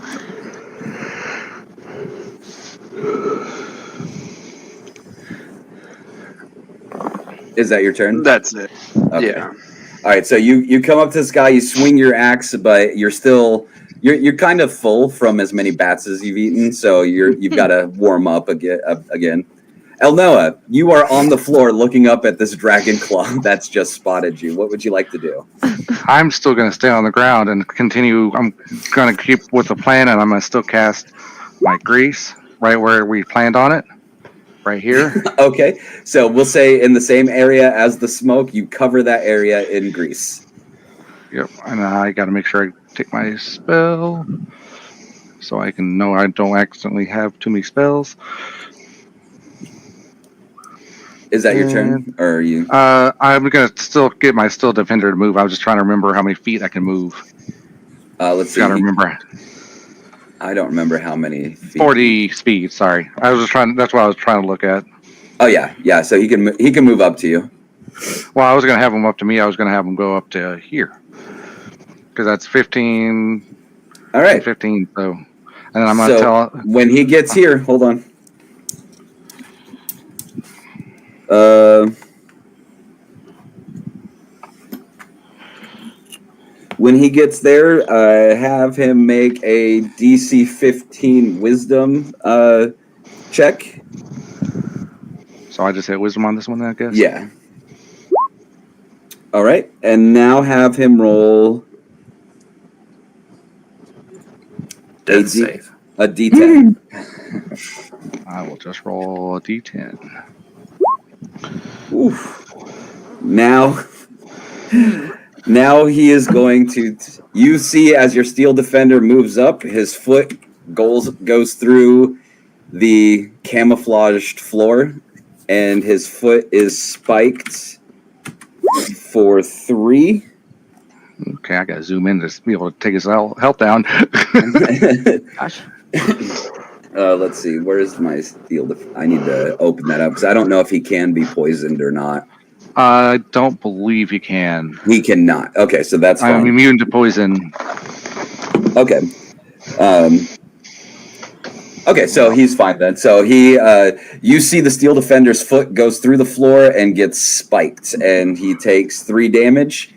B: Is that your turn?
G: That's it.
B: Okay.
G: Yeah.
B: All right, so you come up to this guy, you swing your axe, but you're kind of full from as many bats as you've eaten, so you've got to warm up again. Elnoa, you are on the floor looking up at this dragon claw that's just spotted you. What would you like to do?
F: I'm still going to stay on the ground and continue. I'm going to keep with the plan, and I'm going to still cast my grease right where we planned on it, right here.
B: Okay, so we'll say in the same area as the smoke, you cover that area in grease.
F: Yep, and I got to make sure I take my spell so I can know I don't accidentally have too many spells.
B: Is that your turn, or are you?
F: I'm going to still get my still defender to move. I was just trying to remember how many feet I can move.
B: Let's see.
F: Got to remember.
B: I don't remember how many feet.
F: 40 speed. Sorry, I was just trying. That's what I was trying to look at.
B: Oh yeah. So he can move up to you.
F: Well, I was going to have him up to me. I was going to have him go up to here. Because that's 15.
B: All right.
F: 15. So, and then I'm going to tell.
B: When he gets here, hold on. When he gets there, have him make a DC 15 Wisdom check.
F: So I just hit Wisdom on this one, I guess?
B: Yeah. All right. And now have him roll
H: Death save.
B: a D10.
F: I will just roll a D10.
B: Oof. Now he is going to. You see, as your Steel Defender moves up, his foot goes through the camouflaged floor, and his foot is spiked for 3.
F: Okay, I gotta zoom in to be able to take his health down.
C: Gosh.
B: Let's see. Where's my Steel? I need to open that up because I don't know if he can be poisoned or not.
F: I don't believe he can.
B: He cannot. Okay, so that's fine.
F: I'm immune to poison.
B: Okay. Okay, so he's fine then. So you see the Steel Defender's foot goes through the floor and gets spiked, and he takes 3 damage.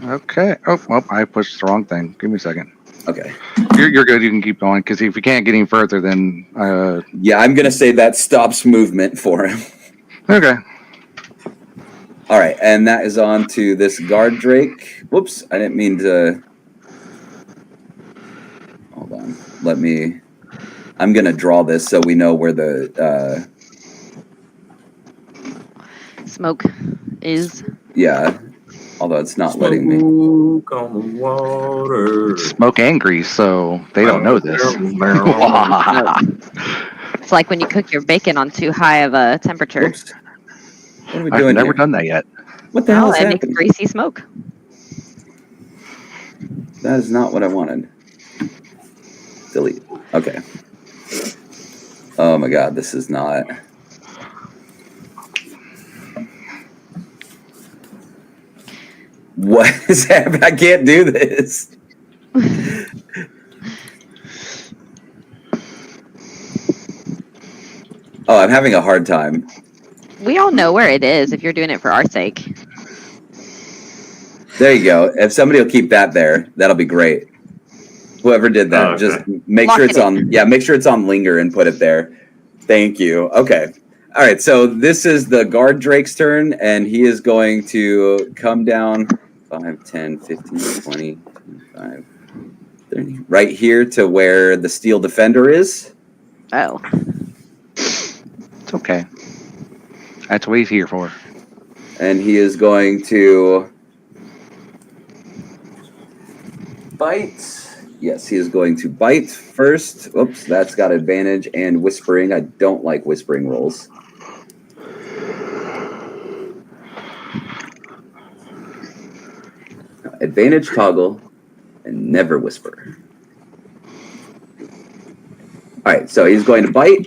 F: Okay. Oh, well, I pushed the wrong thing. Give me a second.
B: Okay.
F: You're good. You can keep going because if you can't get any further, then
B: yeah, I'm gonna say that stops movement for him.
F: Okay.
B: All right, and that is on to this guard Drake. Whoops, I didn't mean to. Hold on. I'm gonna draw this so we know where the
C: Smoke is.
B: yeah. Although it's not letting me.
H: Smoke on the water.
F: Smoke angry, so they don't know this.
C: It's like when you cook your bacon on too high of a temperature.
B: Whoops. What are we
F: I've
B: doing
F: never
B: here?
F: done that yet.
B: What the hell is
C: It makes
B: happening?
C: greasy smoke.
B: That is not what I wanted. Delete. Okay. Oh my god, this is not. What is happening? I can't do this. Oh, I'm having a hard time.
C: We all know where it is if you're doing it for our sake.
B: There you go. If somebody will keep that there, that'll be great. Whoever did that,
H: Okay.
B: just make
C: Lock
B: sure
C: it
B: it's
C: in.
B: on. Yeah, make sure it's on Linger and put it there. Thank you. Okay. All right. So this is the guard Drake's turn, and he is going to come down 5, 10, 15, 20, 25, 30. Right here to where the Steel Defender is.
C: Oh.
F: It's okay. That's what he's here for.
B: And he is going to bite. Yes, he is going to bite first. Oops, that's got advantage and whispering. I don't like whispering rolls. Advantage toggle and never whisper. All right, so he's going to bite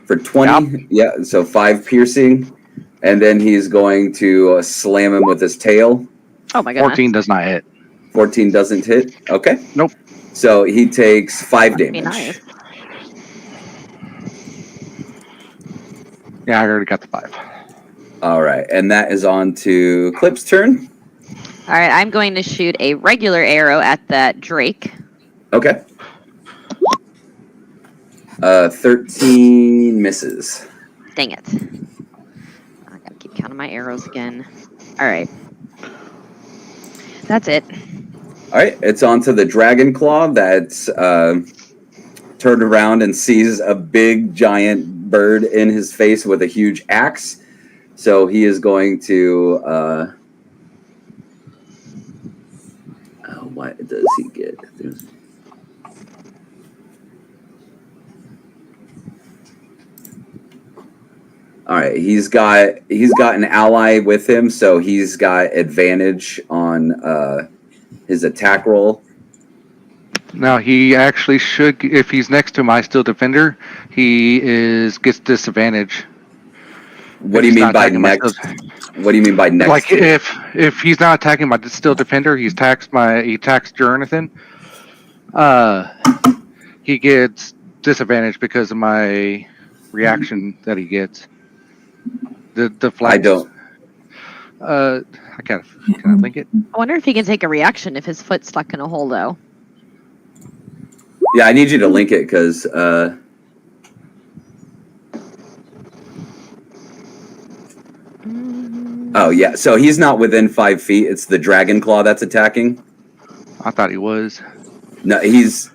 B: for 20.
F: Yep.
B: Yeah, so 5 piercing. And then he's going to slam him with his tail.
C: Oh my goodness.
F: 14 does not hit.
B: 14 doesn't hit. Okay.
F: Nope.
B: So he takes 5
C: Must be
B: damage.
C: nice.
F: Yeah, I already got the 5.
B: All right, and that is on to Clip's turn.
C: All right, I'm going to shoot a regular arrow at that Drake.
B: Okay. 13 misses.
C: Dang it. I gotta keep counting my arrows again. All right. That's it.
B: All right, it's on to the Dragon Claw that's turned around and sees a big giant bird in his face with a huge axe. So he is going to. What does he get? All right, he's got an ally with him, so he's got advantage on his attack roll.
F: Now he actually should, if he's next to my steel defender, gets disadvantage.
B: What do you
F: He's
B: mean
F: not
B: by
F: attacking my
B: next? What do you mean by next?
F: Like
B: to?
F: if he's not attacking my steel defender, he attacks Jonathan. He gets disadvantage because of my reaction that he gets. The flex.
B: I don't.
F: Can I link it?
C: I wonder if he can take a reaction if his foot's stuck in a hole, though.
B: Yeah, I need you to link it because. Oh yeah, so he's not within 5 feet. It's the dragon claw that's attacking.
F: I thought he was.
B: No, he's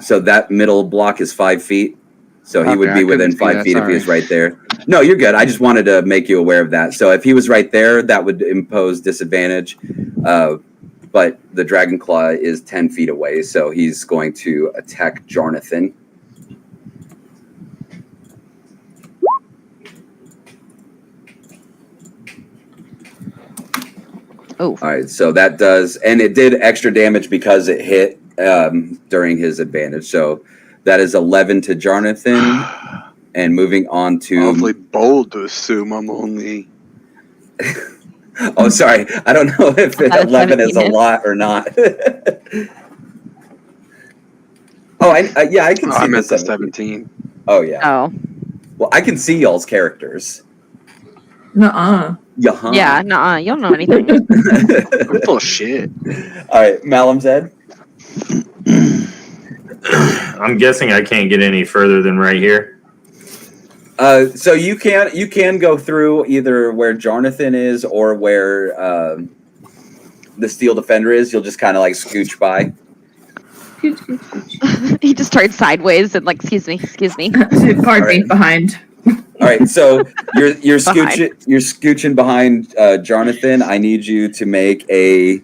B: so that middle block is 5 feet. So he would
F: Okay,
B: be
F: I
B: within
F: couldn't see
B: 5
F: that,
B: feet if he was
F: sorry.
B: right there. No, you're good. I just wanted to make you aware of that. So if he was right there, that would impose disadvantage. But the dragon claw is 10 feet away, so he's going to attack Jonathan.
C: Oh.
B: All right, so that does, and it did extra damage because it hit during his advantage. So that is 11 to Jonathan, and moving on to.
G: Awfully bold to assume I'm only.
B: Oh, sorry, I don't know if
C: About
B: 11 is a
C: 17
B: lot or not. Oh, yeah, I can see
G: I'm
B: the
G: at the
B: 17.
G: 17.
B: Oh yeah.
C: Oh.
B: Well, I can see y'all's characters.
A: Nuh-uh.
B: Yahan.
C: Yeah, nuh-uh. You don't know anything.
G: I'm full of shit.
B: All right, Malum's Ed.
H: I'm guessing I can't get any further than right here.
B: So you can go through either where Jonathan is or where the steel defender is. You'll just kind of like scooch by.
C: He just turned sideways and like, excuse me.
A: Pardon me,
B: Right.
A: behind.
B: All right, so you're scooching behind Jonathan. I need you to make a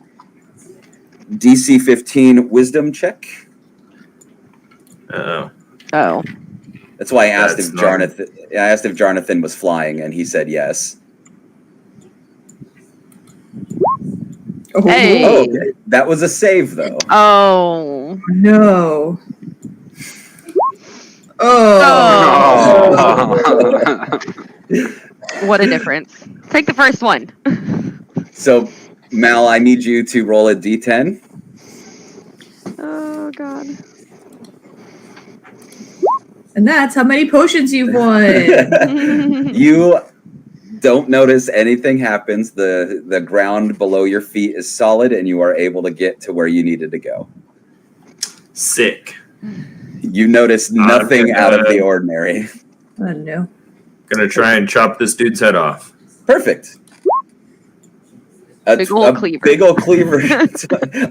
B: DC 15 Wisdom check.
H: Oh.
C: Oh.
B: That's why I asked
H: That's
B: if
H: not-
B: Jonathan. I asked if Jonathan was flying, and he said yes.
C: Hey.
B: Oh, okay. That was a save, though.
C: Oh.
A: No. Oh.
C: What a difference. Take the first one.
B: So, Mal, I need you to roll a D10.
C: Oh, God.
A: And that's how many potions you've won.
B: You don't notice anything happens. The ground below your feet is solid, and you are able to get to where you needed to go.
H: Sick.
B: You notice nothing out of the ordinary.
A: Oh, no.
H: Gonna try and chop this dude's head off.
B: Perfect.
C: Big ol' cleaver.
B: Big old cleaver.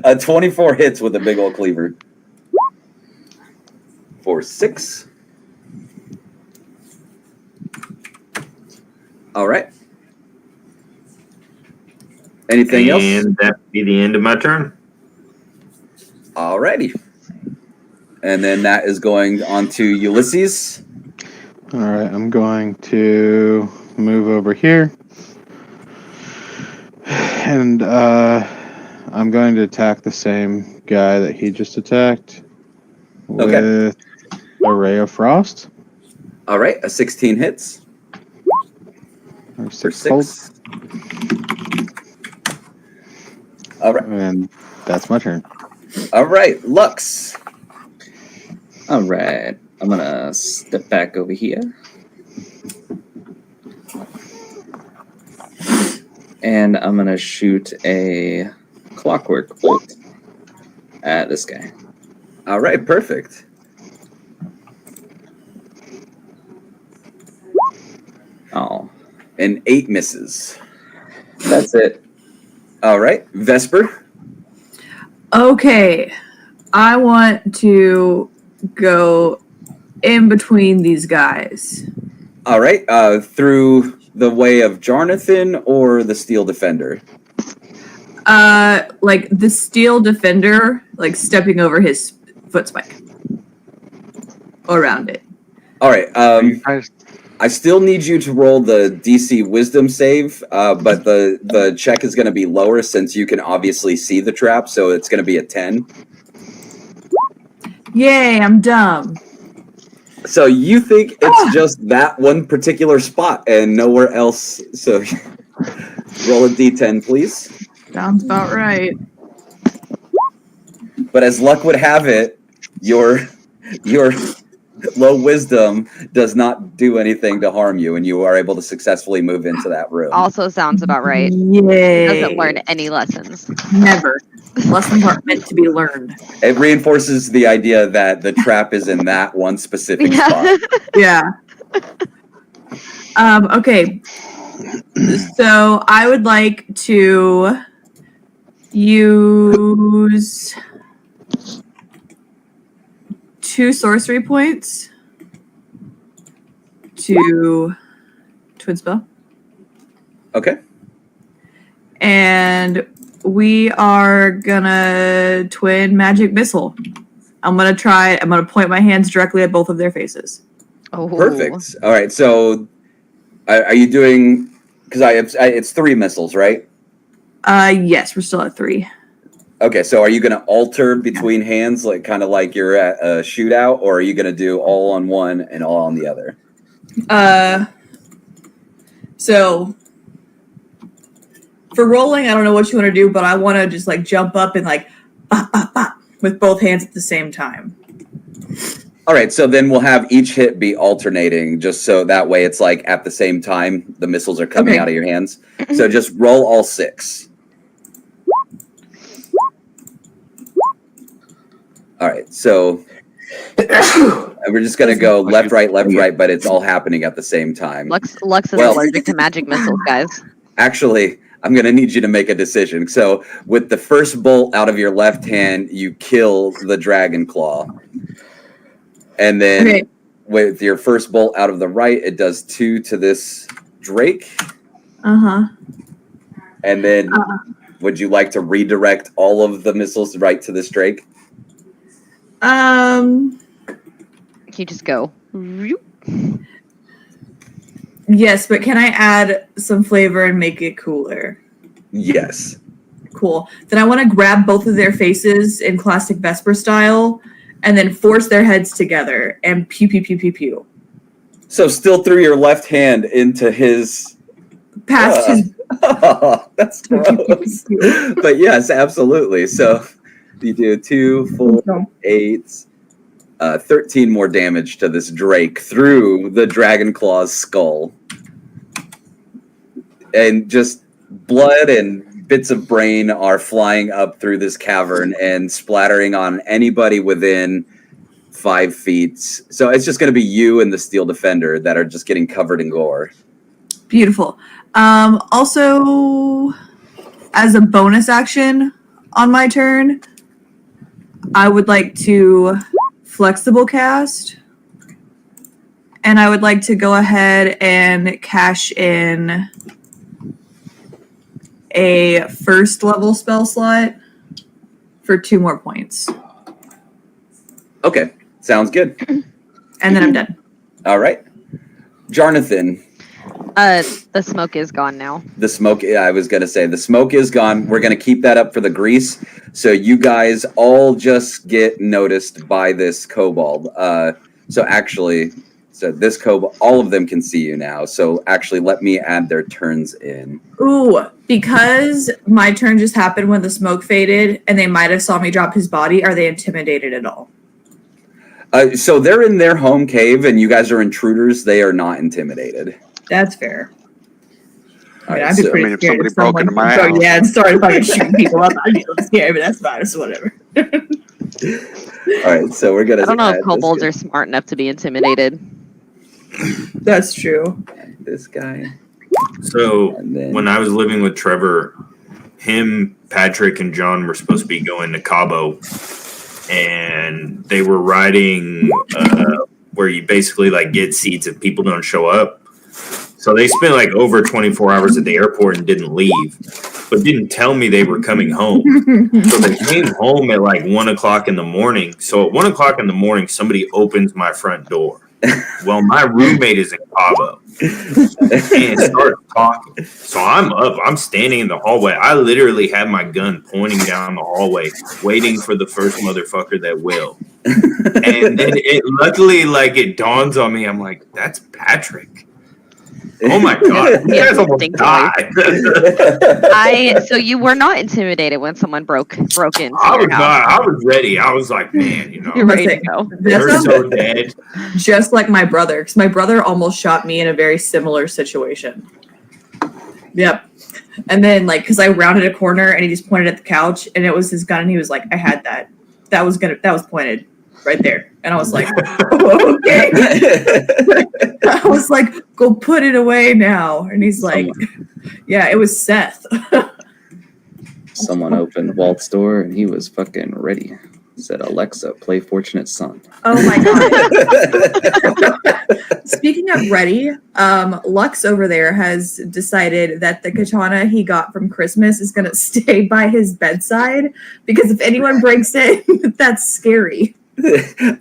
B: A 24 hits with a big old cleaver. For 6. All right. Anything else?
H: And that would be the end of my turn.
B: All righty. And then that is going on to Ulysses.
E: All right, I'm going to move over here. And I'm going to attack the same guy that he just attacked with a Ray of Frost.
B: All right, a 16 hits.
E: Or
B: For
E: 6 cold.
B: 6. All right.
E: And that's my turn.
B: All right, Lux.
D: All right, I'm gonna step back over here. And I'm gonna shoot a clockwork bolt at this guy.
B: All right, perfect.
D: Oh,
B: And 8 misses.
D: that's it.
B: All right, Vesper.
A: Okay. I want to go in between these guys.
B: All right, through the way of Jonathan or the Steel Defender?
A: Like the steel defender, like stepping over his foot spike. Around it.
B: All right,
F: You guys-
B: I still need you to roll the DC Wisdom save, but the check is going to be lower since you can obviously see the trap, so it's going to be a 10.
A: Yay, I'm dumb.
B: So you think it's just that one particular spot and nowhere else. So roll a d10, please.
A: Sounds about right.
B: But as luck would have it, your low wisdom does not do anything to harm you, and you are able to successfully move into that room.
C: Also sounds about right.
A: Yay.
C: Doesn't learn any lessons.
A: Never. Lessons aren't meant to be learned.
B: It reinforces the idea that the trap is in that one specific spot.
A: Yeah. Okay. So I would like to use 2 sorcery points to twin spell.
B: Okay.
A: And we are gonna twin magic missile. I'm gonna point my hands directly at both of their faces.
C: Oh.
B: Perfect. All right. So are you doing, because it's 3 missiles, right?
A: Yes, we're still at 3.
B: Okay, so are you going to alter between hands, like kind of like you're at a shootout, or are you going to do all on one and all on the other?
A: So for rolling, I don't know what you want to do, but I want to just like jump up and like bop, bop, bop with both hands at the same time.
B: All right, so then we'll have each hit be alternating, just so that way it's like at the same time the missiles are coming out of your hands. So just roll all 6. All right, so we're just going to go left, right, but it's all happening at the same time.
C: Lux is allergic to magic missiles, guys.
B: Actually, I'm going to need you to make a decision. So with the first bolt out of your left hand, you kill the dragon claw. And then with your first bolt out of the right, it does 2 to this drake.
A: Uh-huh.
B: And then would you like to redirect all of the missiles right to this drake?
C: Can you just go?
A: Yes, but can I add some flavor and make it cooler?
B: Yes.
A: Cool. Then I want to grab both of their faces in classic Vesper style and then force their heads together and pew, pew, pew, pew, pew.
B: So still through your left hand into his...
A: Past his...
B: Oh, that's gross. But yes, absolutely. So you do 2, 4, 8, 13 more damage to this drake through the dragon claw's skull. And just blood and bits of brain are flying up through this cavern and splattering on anybody within 5 feet. So it's just going to be you and the steel defender that are just getting covered in gore.
A: Beautiful. Also, as a bonus action on my turn, I would like to flexible cast, and I would like to go ahead and cash in a first level spell slot for 2 more points.
B: Okay, sounds good.
A: And then I'm done.
B: All right. Jonathan.
C: The smoke is gone now.
B: The smoke, I was going to say, the smoke is gone. We're going to keep that up for the grease. So you guys all just get noticed by this kobold. So this kobold, all of them can see you now. So actually, let me add their turns in.
A: Ooh, because my turn just happened when the smoke faded and they might have saw me drop his body, are they intimidated at all?
B: So they're in their home cave and you guys are intruders. They are not intimidated.
A: That's fair. I mean,
B: Right,
A: I'd be
B: so-
A: pretty
G: I mean, if
A: scared
G: somebody
A: if
G: broke
A: someone
G: into my house.
A: Yeah, and started fucking shooting people up. I'd be a little scared, but that's fine. So whatever.
B: All right, so we're going to
C: I don't know if kobolds are smart enough to be intimidated.
A: That's true.
B: This guy.
H: So
B: And then-
H: when I was living with Trevor, him, Patrick, and John were supposed to be going to Cabo, and they were riding where you basically like get seats if people don't show up. So they spent like over 24 hours at the airport and didn't leave, but didn't tell me they were coming home. So they came home at like 1 o'clock in the morning. So at 1 o'clock in the morning, somebody opens my front door. Well, my roommate is in Cabo and started talking. So I'm up. I'm standing in the hallway. I literally have my gun pointing down the hallway, waiting for the first motherfucker that will. And then luckily, like, it dawns on me. I'm like, that's Patrick. Oh my god, you guys almost died.
C: So you were not intimidated when someone broke into
H: I
C: your
H: was
C: house.
H: not. I was ready. I was like, man,
C: You're ready to go.
H: They're so dead.
A: Just like my brother, because my brother almost shot me in a very similar situation. Yep. And then, like, because I rounded a corner and he just pointed at the couch and it was his gun and he was like, I had that. That was pointed right there. And I was like, oh, okay. I was like, go put it away now. And he's like, yeah, it was Seth.
D: Someone opened Walt's door and he was fucking ready. Said, Alexa, play Fortunate Son.
A: Oh my god. Speaking of ready, Lux over there has decided that the katana he got from Christmas is going to stay by his bedside because if anyone breaks in, that's scary.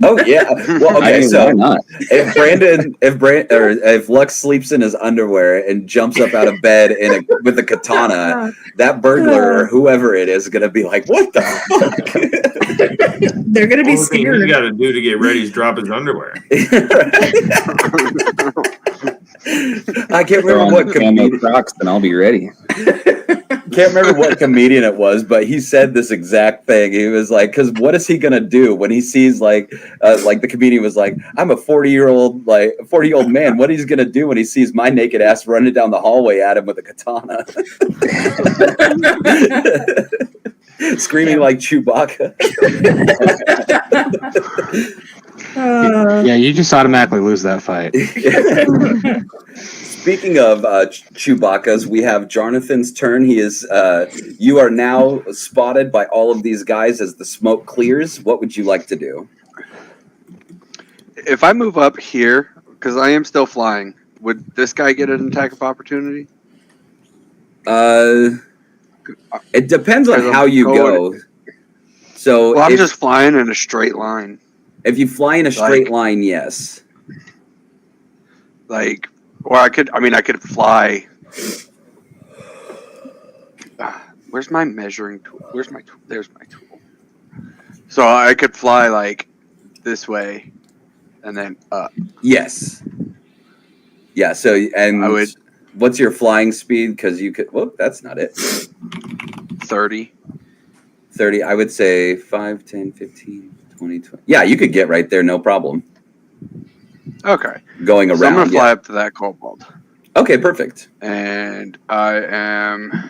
B: Oh yeah. Well, okay.
D: I mean,
B: So
D: why not?
B: if Lux sleeps in his underwear and jumps up out of bed with a katana, that burglar or whoever it is going to be like, "What the fuck?"
A: They're going to be
H: Only thing
A: scared.
H: you got to do to get ready is drop his underwear.
B: I can't
D: Throw
B: remember
D: on
B: what
D: the camo Crocs and I'll be ready.
B: Can't remember what comedian it was, but he said this exact thing. He was like, "Because what is he gonna do when he sees like the comedian was like, I'm a 40-year-old man. What he's gonna do when he sees my naked ass running down the hallway at him with a katana, screaming like Chewbacca."
E: Yeah, you just automatically lose that fight.
B: Speaking of Chewbaccas, we have Jonathan's turn. He is. You are now spotted by all of these guys as the smoke clears. What would you like to do?
G: If I move up here, because I am still flying, would this guy get an attack of opportunity?
B: It depends on how you go. So,
G: well, I'm just flying in a straight line.
B: If you fly in a straight line, yes.
G: Like, or I could fly. Where's my measuring tool? Where's my tool? There's my tool. So I could fly like this way, and then up.
B: Yes. Yeah. So, and
G: I would.
B: What's your flying speed? Because you could. Well, that's not it.
G: 30.
B: 30. I would say 5, 10, 15, 20, 20. Yeah, you could get right there, no problem.
G: Okay.
B: Going around.
G: So I'm gonna fly up to that kobold.
B: Okay, perfect.
G: And I am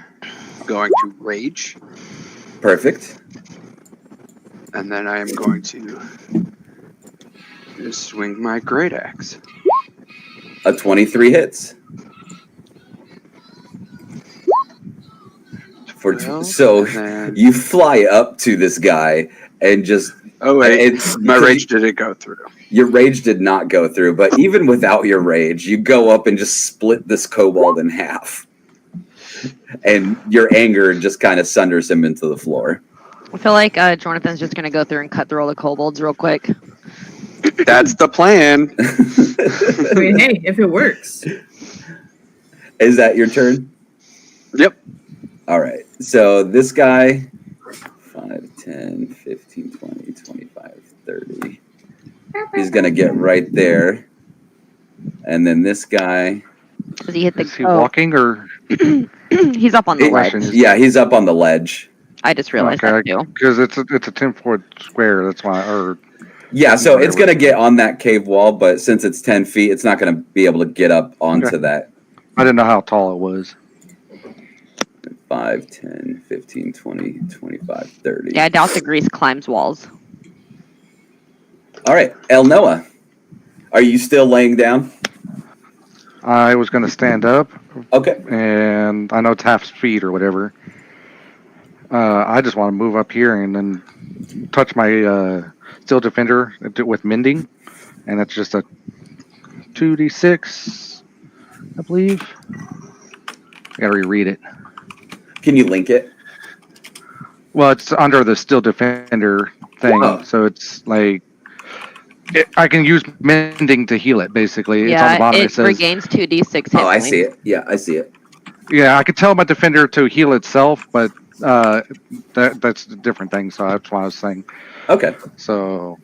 G: going to rage.
B: Perfect.
G: And then I am going to just swing my great axe.
B: A 23 hits. So you fly up to this guy and just.
G: Oh wait, my rage didn't go through.
B: Your rage did not go through, but even without your rage, you go up and just split this kobold in half. And your anger just kind of sunders him into the floor.
C: I feel like Jonathan's just going to go through and cut through all the kobolds real quick.
G: That's the plan.
A: I mean, hey, if it works.
B: Is that your turn?
G: Yep.
B: All right. So this guy, 5, 10, 15, 20, 25, 30. He's going to get right there. And then this guy.
C: Does he hit the...
F: Is he walking or?
C: He's up on the ledge.
B: Yeah, he's up on the ledge.
C: I just realized that too.
F: Because it's a 10-foot square. That's why. Or
B: yeah, so it's going to get on that cave wall, but since it's 10 feet, it's not going to be able to get up onto that.
F: I didn't know how tall it was.
B: 5, 10, 15, 20, 25, 30.
C: Yeah, I doubt the grease climbs walls.
B: All right, El Noah, are you still laying down?
F: I was going to stand up.
B: Okay.
F: And I know it's half speed or whatever. I just want to move up here and then touch my Steel Defender with Mending. And it's just a 2d6, I believe. I got to reread it.
B: Can you link it?
F: Well, it's under the Steel Defender thing. Oh. So it's like I can use mending to heal it. Basically, it's on the
C: Yeah,
F: bottom.
C: it
F: It says.
C: regains 2d6 hit
B: Oh, I
C: points.
B: see it. Yeah, I see it.
F: Yeah, I could tell my defender to heal itself, but that's a different thing. So that's what I was saying.
B: Okay.
F: So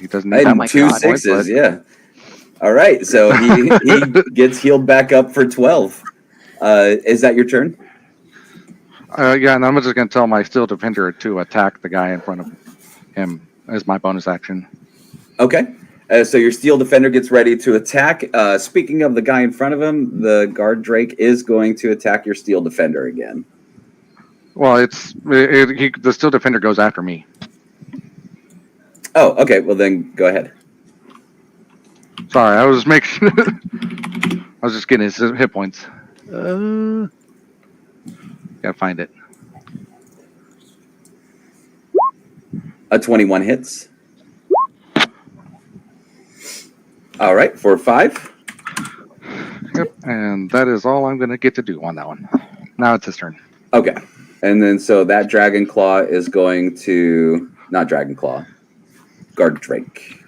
F: he doesn't need that
B: And
F: much
B: two
F: hit points,
B: sixes,
F: but
B: yeah. All right, so he gets healed back up for 12. Is that your turn?
F: yeah, and I'm just gonna tell my steel defender to attack the guy in front of him as my bonus action.
B: Okay. So your steel defender gets ready to attack. Speaking of the guy in front of him, the guard Drake is going to attack your steel defender again.
F: Well, the steel defender goes after me.
B: Oh, okay. Well, then go ahead.
F: Sorry, I was making. I was just getting his hit points. Gotta find it.
B: A 21 hits. All right, for 5.
F: Yep, and that is all I'm gonna get to do on that one. Now it's his turn.
B: Okay. And then so that Dragon Claw is going to... Not Dragon Claw. Guard Drake.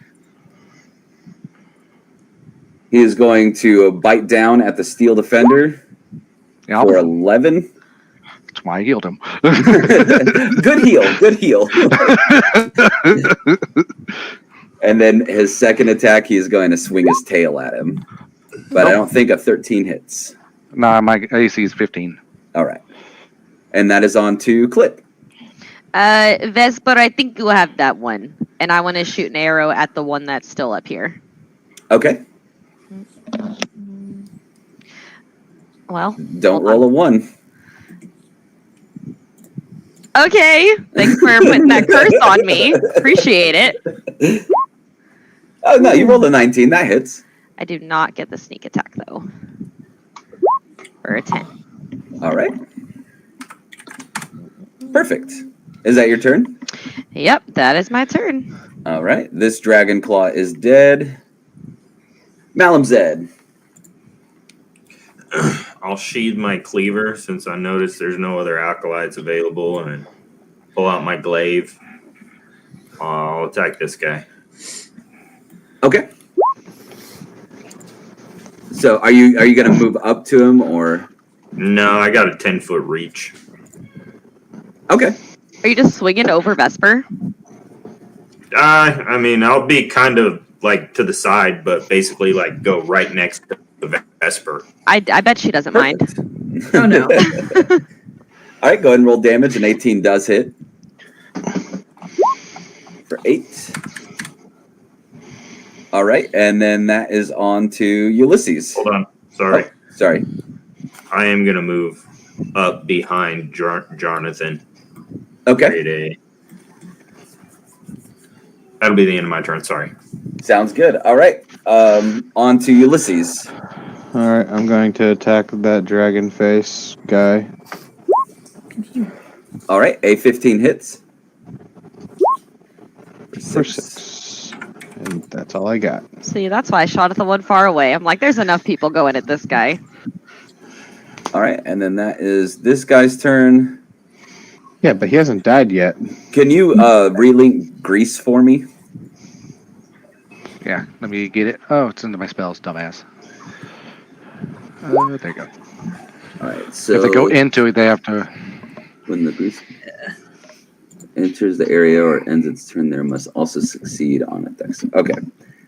B: He is going to bite down at the steel defender
F: Yeah,
B: for 11.
F: that's why I healed him.
B: Good heal. Good heal. And then his second attack, he is going to swing his tail at him. But I don't think a 13 hits.
F: Nah, my AC is 15.
B: All right. And that is on to Clip.
C: Vesper, I think you have that one. And I want to shoot an arrow at the one that's still up here.
B: Okay.
C: Well,
B: Don't roll a 1.
C: okay. Thanks for putting that curse on me. Appreciate it.
B: Oh, no, you rolled a 19. That hits.
C: I do not get the sneak attack, though. For a 10.
B: All right. Perfect. Is that your turn?
C: Yep, that is my turn.
B: All right. This Dragon Claw is dead. Malum Zed.
H: I'll sheathe my cleaver since I noticed there's no other acolytes available and pull out my glaive. I'll attack this guy.
B: Okay. So are you going to move up to him or?
H: No, I got a 10-foot reach.
B: Okay.
C: Are you just swinging over Vesper?
H: I mean, I'll be kind of like to the side, but basically like go right next to the Vesper.
C: I bet she doesn't mind.
A: Oh, no.
B: All right, go ahead and roll damage. An 18 does hit. For 8. All right, and then that is on to Ulysses.
H: Hold on. Sorry.
B: Oh, sorry.
H: I am going to move up behind Jonathan.
B: Okay.
H: That'll be the end of my turn. Sorry.
B: Sounds good. All right. On to Ulysses.
E: All right, I'm going to attack that dragon face guy.
B: All right, a 15 hits.
E: For 6. And that's all I got.
C: See, that's why I shot at the one far away. I'm like, there's enough people going at this guy.
B: All right, and then that is this guy's turn.
E: Yeah, but he hasn't died yet.
B: Can you relink Grease for me?
F: Yeah, let me get it. Oh, it's into my spells, dumbass. There you go.
B: All right, so
F: If they go into it, they have to.
B: when the Grease enters the area or ends its turn, there must also succeed on a dex. Okay,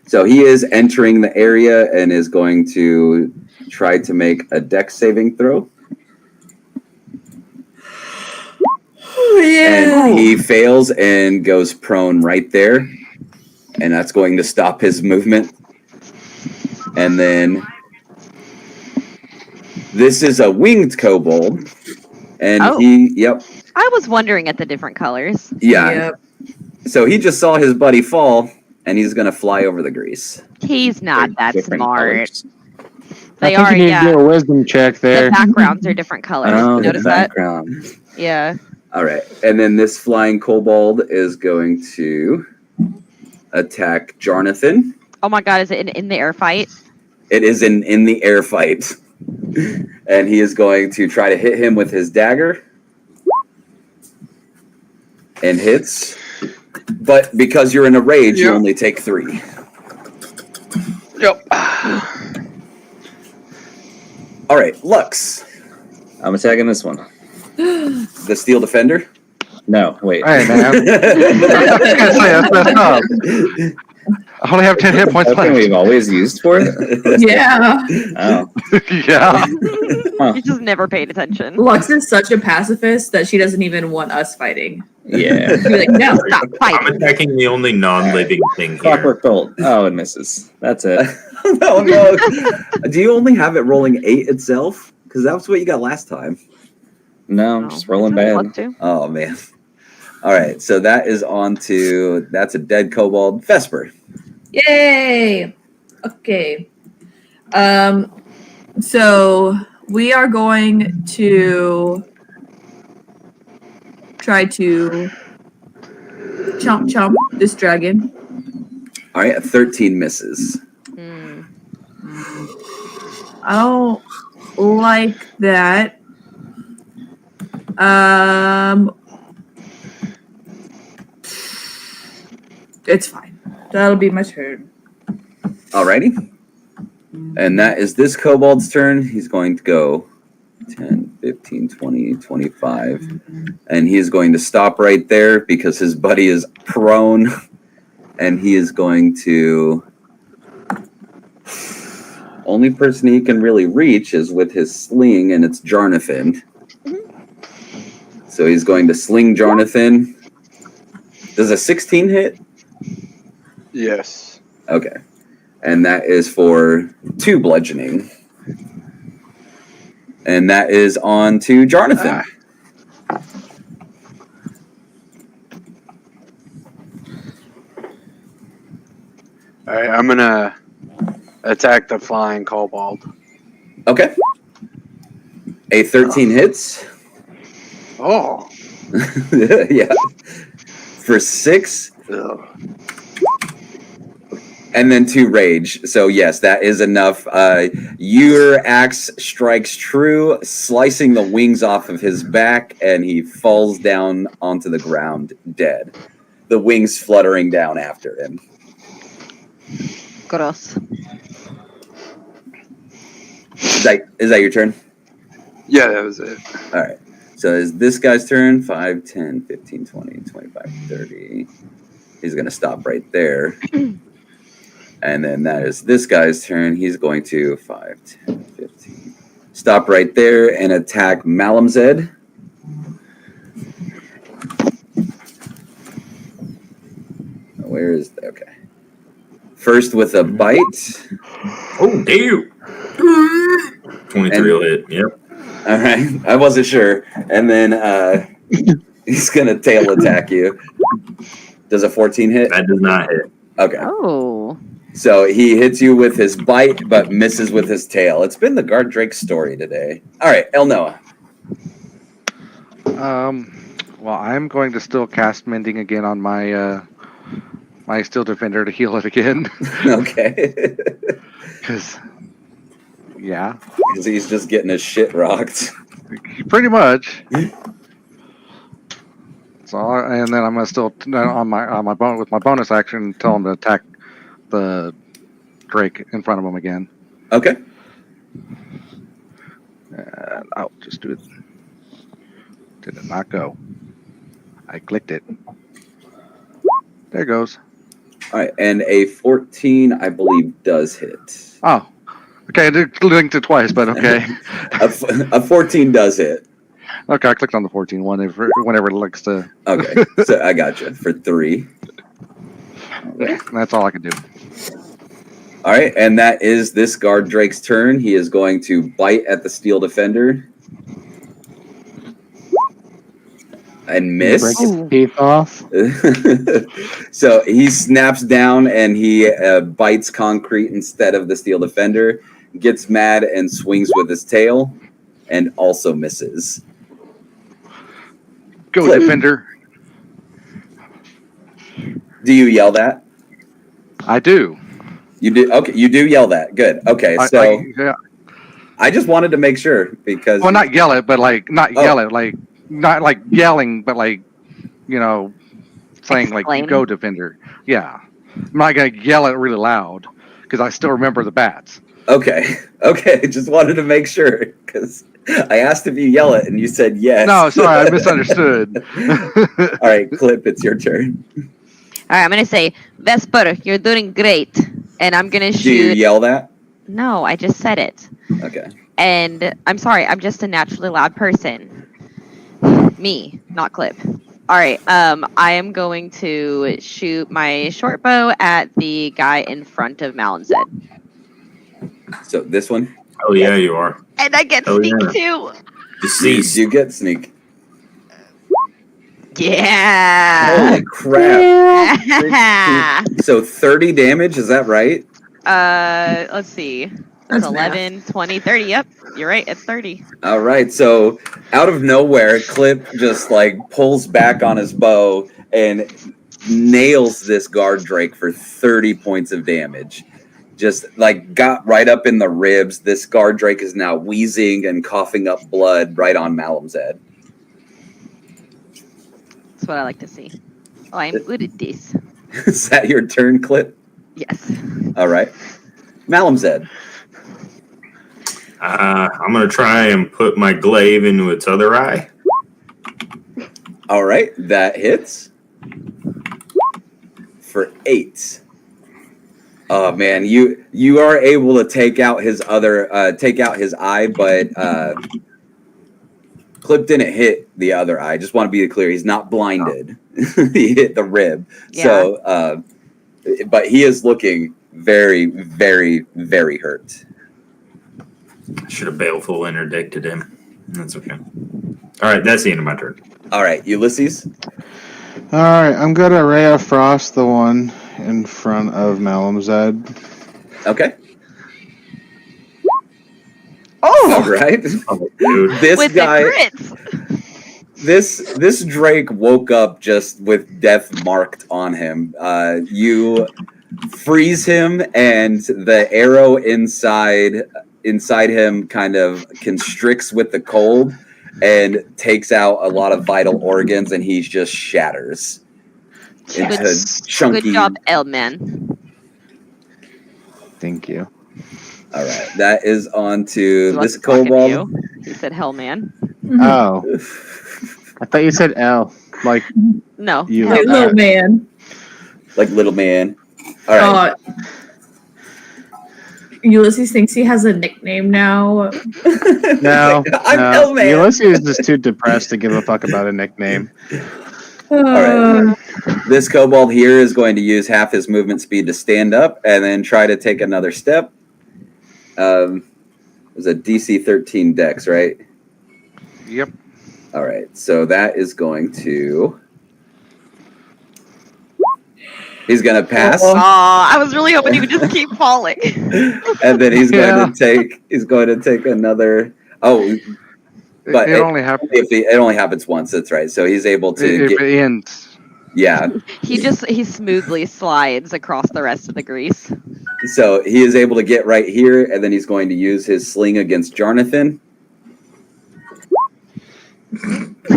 B: so he is entering the area and is going to try to make a dex saving throw.
A: Yeah.
B: And he fails and goes prone right there. And that's going to stop his movement. And then this is a winged kobold. And
C: I was wondering at the different colors.
B: Yeah.
A: Yep.
B: So he just saw his buddy fall and he's going to fly over the Grease.
C: He's not that
D: Different
C: smart.
D: colors.
C: They
E: I think
C: are,
E: you need
C: yeah.
E: to do a wisdom check there.
C: The backgrounds are different colors.
D: Oh, the
C: Notice that?
D: background.
C: Yeah.
B: All right. And then this flying kobold is going to attack Jonathan.
C: Oh my god, is it in the air fight?
B: It is in the air fight. And he is going to try to hit him with his dagger. And hits But because you're in a rage, you
G: Yep.
B: only take 3.
G: Yep.
B: All right, Lux,
D: I'm attacking this one.
B: the Steel Defender.
D: No, wait.
F: Hey, man. I was gonna say, that's messed up. I only have 10 hit points
D: Something we've
F: left.
D: always used for it.
A: Yeah.
D: Oh,
F: Yeah.
C: You just never paid attention.
A: Lux is such a pacifist that she doesn't even want us fighting.
D: yeah.
A: She'd be like, no.
C: Stop
H: I'm
C: fighting.
H: attacking the only non-living thing here.
D: Clockwork bolt. Oh, it misses. That's it.
B: No. Do you only have it rolling 8 itself? Because that's what you got last time.
D: No, I'm just rolling bad.
B: Oh man. All right, so that is on to that's a dead kobold. Vesper.
A: Yay. Okay. So we are going to try to chomp this dragon.
B: All right, a 13 misses.
C: Hmm.
A: I don't like that. It's fine. That'll be my turn.
B: Alrighty. And that is this kobold's turn. He's going to go 10, 15, 20, 25. And he is going to stop right there because his buddy is prone. And he is going to... Only person he can really reach is with his sling, and it's Jarnathan. So he's going to sling Jarnathan. Does a 16 hit?
G: Yes.
B: Okay. And that is for 2 bludgeoning. And that is on to Jarnathan.
G: All right, I'm gonna attack the flying kobold.
B: Okay. A 13 hits.
G: Oh.
B: Yeah. For 6.
G: Ugh.
B: And then 2 rage. So yes, that is enough. Your axe strikes true, slicing the wings off of his back, and he falls down onto the ground dead. The wings fluttering down after him.
C: Gross.
B: Is that your turn?
G: Yeah, that was it.
B: All right. So is this guy's turn? 5, 10, 15, 20, 25, 30. He's going to stop right there. And then that is this guy's turn. He's going to 5, 10, 15. Stop right there and attack Malamzed. Where is that? Okay. First with a bite.
H: Oh, damn. 23 will hit. Yep.
B: All right. I wasn't sure. And then he's going to tail attack you. Does a 14 hit?
H: That does not hit.
B: Okay.
C: Oh.
B: So he hits you with his bite, but misses with his tail. It's been the Guard Drake story today. All right, El Noah.
F: Well, I'm going to still cast Mending again on my my Steel Defender to heal it again.
B: Okay.
F: Because, yeah,
B: Because he's just getting his shit rocked.
F: pretty much. So, and then I'm gonna still on my with my bonus action tell him to attack the Drake in front of him again.
B: Okay.
F: And I'll just do it. Did it not go? I clicked it. There it goes.
B: All right, and a 14, I believe, does hit.
F: Oh, okay. I did linked it twice, but okay.
B: A 14 does hit.
F: Okay, I clicked on the 14 one whenever it likes to.
B: Okay, so I got you for 3.
F: That's all I can do.
B: All right, and that is this Guard Drake's turn. He is going to bite at the Steel Defender. And miss.
E: Break his teeth off.
B: So he snaps down and he bites concrete instead of the Steel Defender, gets mad and swings with his tail, and also misses.
F: Go,
B: Flip.
F: Defender.
B: Do you yell that?
F: I do.
B: You do? Okay, you do yell that. Good. Okay, so
F: yeah.
B: I just wanted to make sure because...
F: Well, not yell it, but like, not
B: Oh.
F: yell it, like, not like yelling, but like, you know, saying like
C: Explain.
F: you go defender. Yeah, I'm not gonna yell it really loud because I still remember the bats.
B: Okay. Just wanted to make sure because I asked if you yell it and you said yes.
F: No, sorry, I misunderstood.
B: All right, Clip, it's your turn.
C: All right, I'm gonna say, Vesper, you're doing great, and I'm gonna
B: Do you
C: shoot.
B: yell that?
C: No, I just said it.
B: Okay.
C: And I'm sorry, I'm just a naturally loud person. Me, not Clip. All right, I am going to shoot my short bow at the guy in front of Malin Zed.
B: So this one,
H: Oh yeah, you are.
C: And I get
H: Oh,
C: sneak
H: yeah.
C: too.
H: Deceased.
B: you get sneak.
C: Yeah.
B: Holy crap! So 30 damage. Is that right?
C: Let's see.
A: That's
C: That's 11, 20, 30. Yep, you're right. It's 30.
B: All right. So out of nowhere, Clip just like pulls back on his bow and nails this guard drake for 30 points of damage. Just like got right up in the ribs. This guard drake is now wheezing and coughing up blood right on Malum's head.
C: That's what I like to see. Oh, I'm good at this.
B: Is that your turn, Clip?
C: Yes.
B: All right. Malum's head.
H: I'm gonna try and put my glaive into its other eye.
B: All right. That hits for 8. Oh man, you are able to take out his eye, but Clip didn't hit the other eye. Just want to be clear, he's not blinded. He hit the rib.
C: Yeah.
B: So, but he is looking very, very, very hurt.
H: I should have baleful interdicted him. That's okay. All right, that's the end of my turn.
B: All right, Ulysses.
E: All right, I'm gonna Ray of Frost the one in front of Malamzad.
B: Okay.
C: Oh,
B: All right.
H: Oh, dude.
B: This
C: with
B: guy.
C: the crits.
B: This Drake woke up just with death marked on him. You freeze him, and the arrow inside him kind of constricts with the cold and takes out a lot of vital organs, and he just shatters into chunky.
C: Good job, L-Man.
E: Thank you.
B: All right, that is on to
C: He
B: this
C: wasn't talking to
B: kobold.
C: you. He said, "Hell, man."
E: Oh, I thought you said L. Like
C: No.
E: you.
A: Hey, little man.
B: Like little man. All right.
A: Ulysses thinks he has a nickname now.
E: No,
B: I'm
E: no.
B: L-Man.
E: Ulysses is just too depressed to give a fuck about a nickname.
B: right. This kobold here is going to use half his movement speed to stand up and then try to take another step. It was a DC 13 dex, right?
F: Yep.
B: All right. So that is going to... He's going to pass.
C: Oh, I was really hoping he would just keep falling.
B: And then he's going to take another... Oh, but
F: it only happens
B: it only happens once. That's right. So he's able to
F: if
B: get...
F: it ends.
B: Yeah.
C: He smoothly slides across the rest of the grease.
B: So he is able to get right here, and then he's going to use his sling against Jarnathan.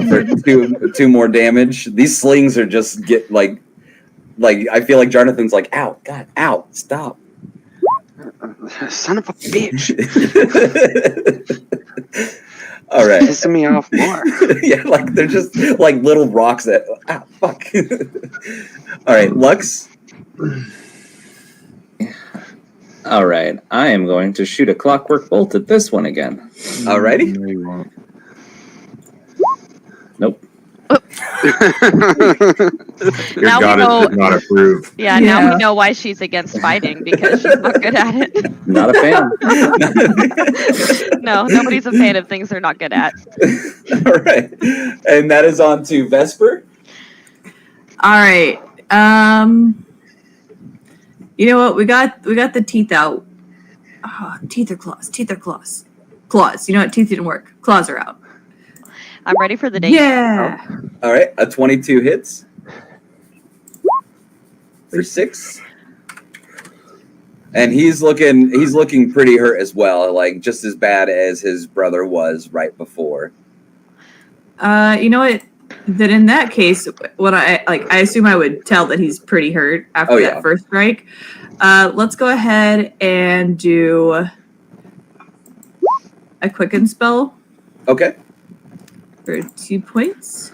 B: For two more damage. These slings are just get like I feel like Jarnathan's like, ow, God, ow, stop.
G: Son of a bitch.
B: All right.
G: Pissing me off more.
B: Yeah, like they're just like little rocks that fuck. All right, Lux.
D: All right, I am going to shoot a clockwork bolt at this one again.
B: Alrighty.
E: No, you won't.
D: Nope.
H: Your
C: Now we
H: goddess
C: know-
H: did not approve.
C: Yeah, now we know why she's against fighting, because she's not good at it.
D: Not a fan.
C: No, nobody's a fan of things they're not good at.
B: All right, and that is on to Vesper.
A: All right. You know what? We got the teeth out. Teeth or claws? Teeth or claws? Claws. You know what? Teeth didn't work. Claws are out.
C: I'm ready for the day.
A: Yeah.
B: All right, a 22 hits for 6, and he's looking pretty hurt as well, like just as bad as his brother was right before.
A: You know what? Then in that case, what I assume I would tell that he's pretty hurt after that first strike. Let's go ahead and do a quicken spell.
B: Okay.
A: For 2 points.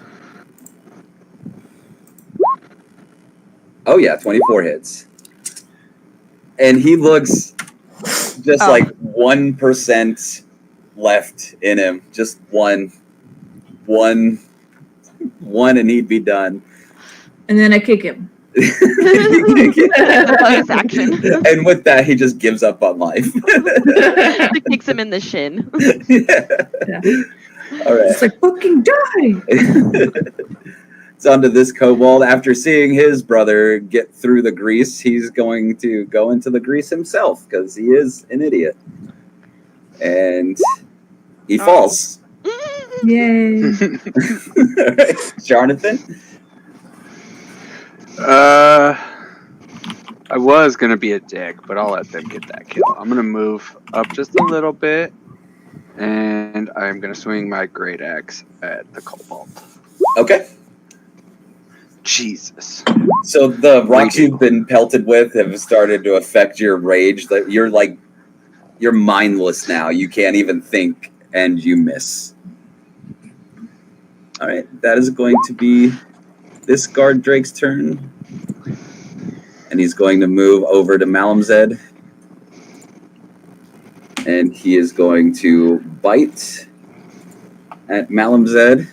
B: Oh yeah, 24 hits. And he looks just like 1% left in him. Just one, and he'd be done.
A: And then I kick him.
C: Bonus action.
B: And with that, he just gives up on life.
C: It kicks him in the shin.
A: Yeah.
B: All right.
A: It's like, fucking die!
B: It's on to this kobold. After seeing his brother get through the grease, he's going to go into the grease himself because he is an idiot. And he falls.
A: Yay.
B: All right. Jonathan?
G: I was going to be a dick, but I'll let them get that kill. I'm going to move up just a little bit, and I'm going to swing my great axe at the kobold.
B: Okay.
G: Jesus.
B: So the rocks you've been pelted with have started to affect your rage. You're mindless now. You can't even think, and you miss. All right, that is going to be this guard Drake's turn. And he's going to move over to Malamzed. And he is going to bite at Malamzed.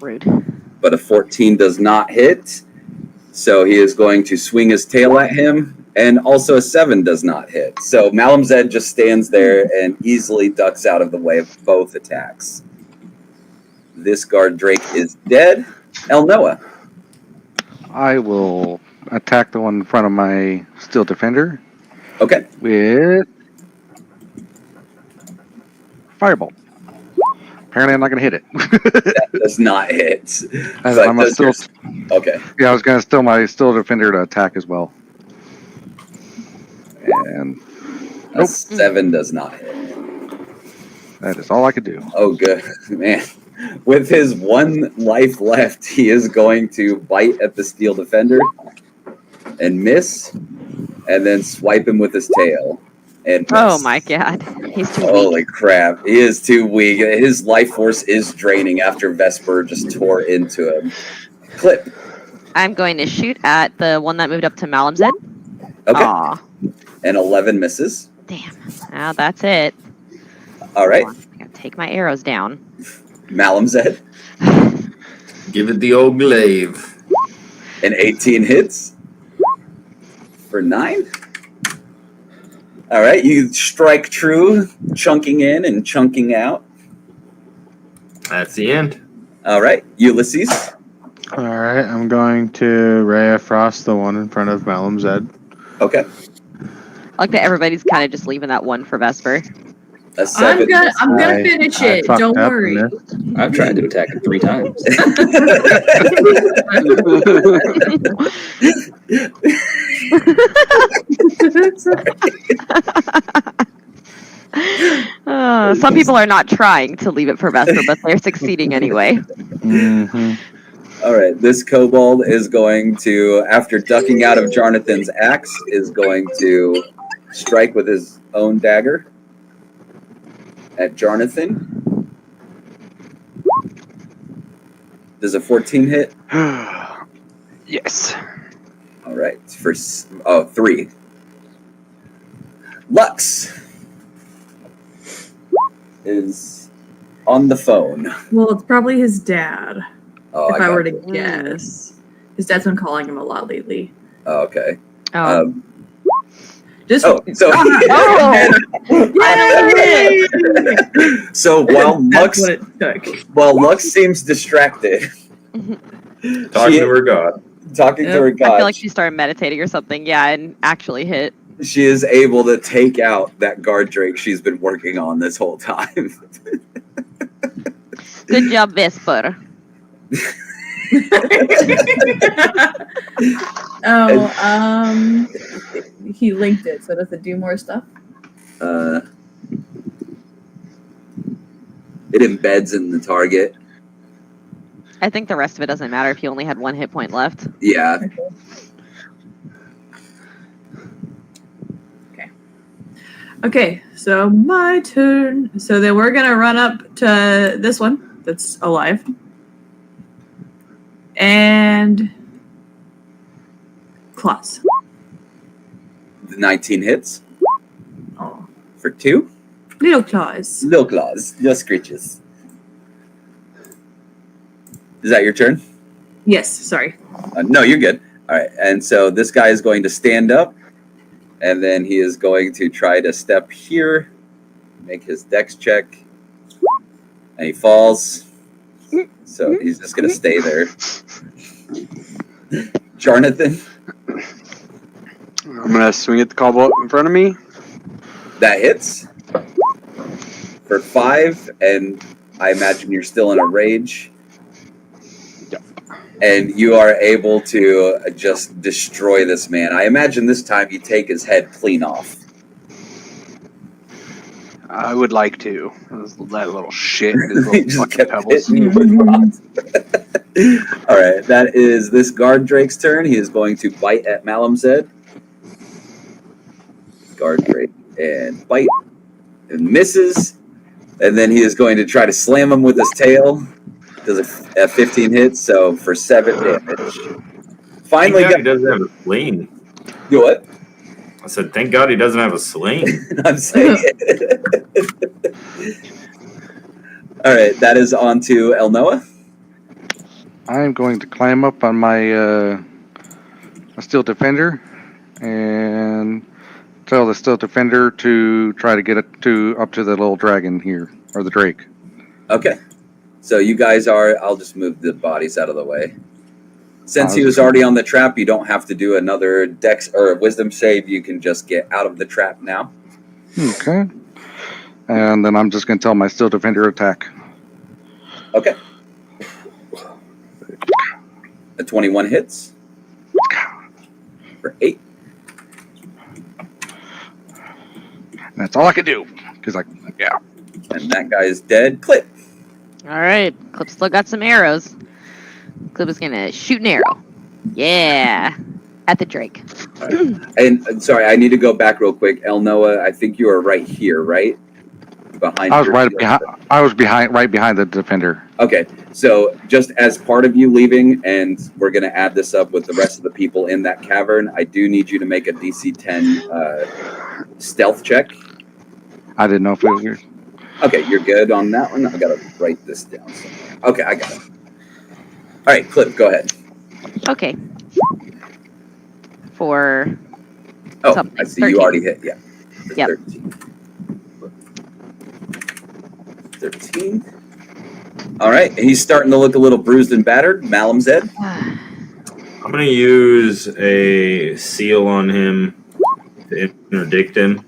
C: Rude.
B: But a 14 does not hit. So he is going to swing his tail at him. And also a 7 does not hit. So Malamzed just stands there and easily ducks out of the way of both attacks. This guard Drake is dead. Elnoa.
F: I will attack the one in front of my steel defender.
B: Okay.
F: With Firebolt. Apparently, I'm not going to hit it.
B: That does not hit.
F: I'm a still.
B: Okay.
F: Yeah, I was going to steal my steel defender to attack as well. And
B: A 7 does not hit.
F: that is all I could do.
B: Oh, good. Man. With his 1 life left, he is going to bite at the steel defender and miss, and then swipe him with his tail. And miss.
C: Oh my god. He's too
B: Holy
C: weak.
B: crap. He is too weak. His life force is draining after Vesper just tore into him. Clip.
C: I'm going to shoot at the one that moved up to Malamzed.
B: Okay.
C: Aw.
B: And 11 misses.
C: Damn. Now that's it.
B: All right.
C: I'm going to take my arrows down.
B: Malamzed.
H: Give it the old glaive.
B: And 18 hits. For 9. All right, you strike true, chunking in and chunking out.
H: That's the end.
B: All right, Ulysses.
E: All right, I'm going to Ray of Frost, the one in front of Malamzed.
B: Okay.
C: I like that everybody's kind of just leaving that one for Vesper.
B: A 7.
A: I'm gonna finish
E: I
A: it.
E: fucked
A: Don't
E: up
A: worry.
E: and missed.
D: I've tried to attack it 3 times.
C: Some people are not trying to leave it for Vesper, but they're succeeding anyway.
E: Mm-hmm.
B: All right, this kobold is going to, after ducking out of Jonathan's axe, is going to strike with his own dagger at Jonathan. Does a 14 hit?
G: Yes.
B: All right, for 3. Lux is on the phone.
A: Well, it's probably his dad.
B: Oh,
A: if I were to
B: you.
A: guess. His dad's been calling him a lot lately.
B: Oh, okay.
C: Oh.
A: Just
B: So
A: Yay!
B: so while
A: That's
B: Lux
A: what it took.
B: seems distracted,
H: Talking to her god.
B: talking to her
C: I
B: god,
C: feel like she started meditating or something. Yeah, and actually hit.
B: she is able to take out that guard Drake she's been working on this whole time.
C: Good job, Vesper.
A: He linked it, so does it do more stuff?
B: It embeds in the target.
C: I think the rest of it doesn't matter if you only had 1 hit point left.
B: Yeah.
A: Okay, so my turn. So then we're gonna run up to this one that's alive. And claws.
B: The 19 hits
A: Oh.
B: for 2.
A: Little claws.
B: Little claws, just screeches. Is that your turn?
A: Yes, sorry.
B: No, you're good. All right, and so this guy is going to stand up, and then he is going to try to step here, make his dex check, and he falls. So he's just going to stay there. Jonathan,
G: I'm gonna swing at the cobalt in front of me.
B: that hits for 5, and I imagine you're still in a rage.
G: Yep.
B: And you are able to just destroy this man. I imagine this time you take his head clean off.
G: I would like to. That little shit. His
B: He
G: little
B: just
G: fucking
B: kept
G: pebbles.
B: hitting you with rocks. All right, that is this guard Drake's turn. He is going to bite at Malamzed. Guard Drake and bite and misses, and then he is going to try to slam him with his tail. Does a 15 hit, so for 7 damage. Finally,
H: Thank God he doesn't have a sling.
B: You what?
H: I said, thank God he doesn't have a sling.
B: I'm saying. All right, that is on to El Noah.
F: I'm going to climb up on my steel defender and tell the steel defender to try to get it up to the little dragon here, or the drake.
B: Okay. So you guys are, I'll just move the bodies out of the way. Since he was already on the trap, you don't have to do another dex or wisdom save. You can just get out of the trap now.
F: Okay. And then I'm just going to tell my steel defender attack.
B: Okay. A 21 hits for 8.
F: And that's all I can do. Because, yeah.
B: And that guy is dead. Clip.
C: All right, Clip still got some arrows. Clip is gonna shoot an arrow. Yeah, at the Drake.
B: And sorry, I need to go back real quick. El Noah, I think you are right here, right? Behind.
F: I was right behind. I was right behind the defender.
B: Okay, so just as part of you leaving, and we're going to add this up with the rest of the people in that cavern, I do need you to make a DC 10 stealth check.
F: I didn't know if it was yours.
B: Okay, you're good on that one. I got to write this down somewhere. Okay, I got it. All right, Clip, go ahead.
C: Okay. For
B: Oh,
C: something.
B: I see
C: 13.
B: you already hit. Yeah.
C: Yep.
B: 13. All right, he's starting to look a little bruised and battered. Malamzed.
H: I'm going to use a seal on him to interdict him.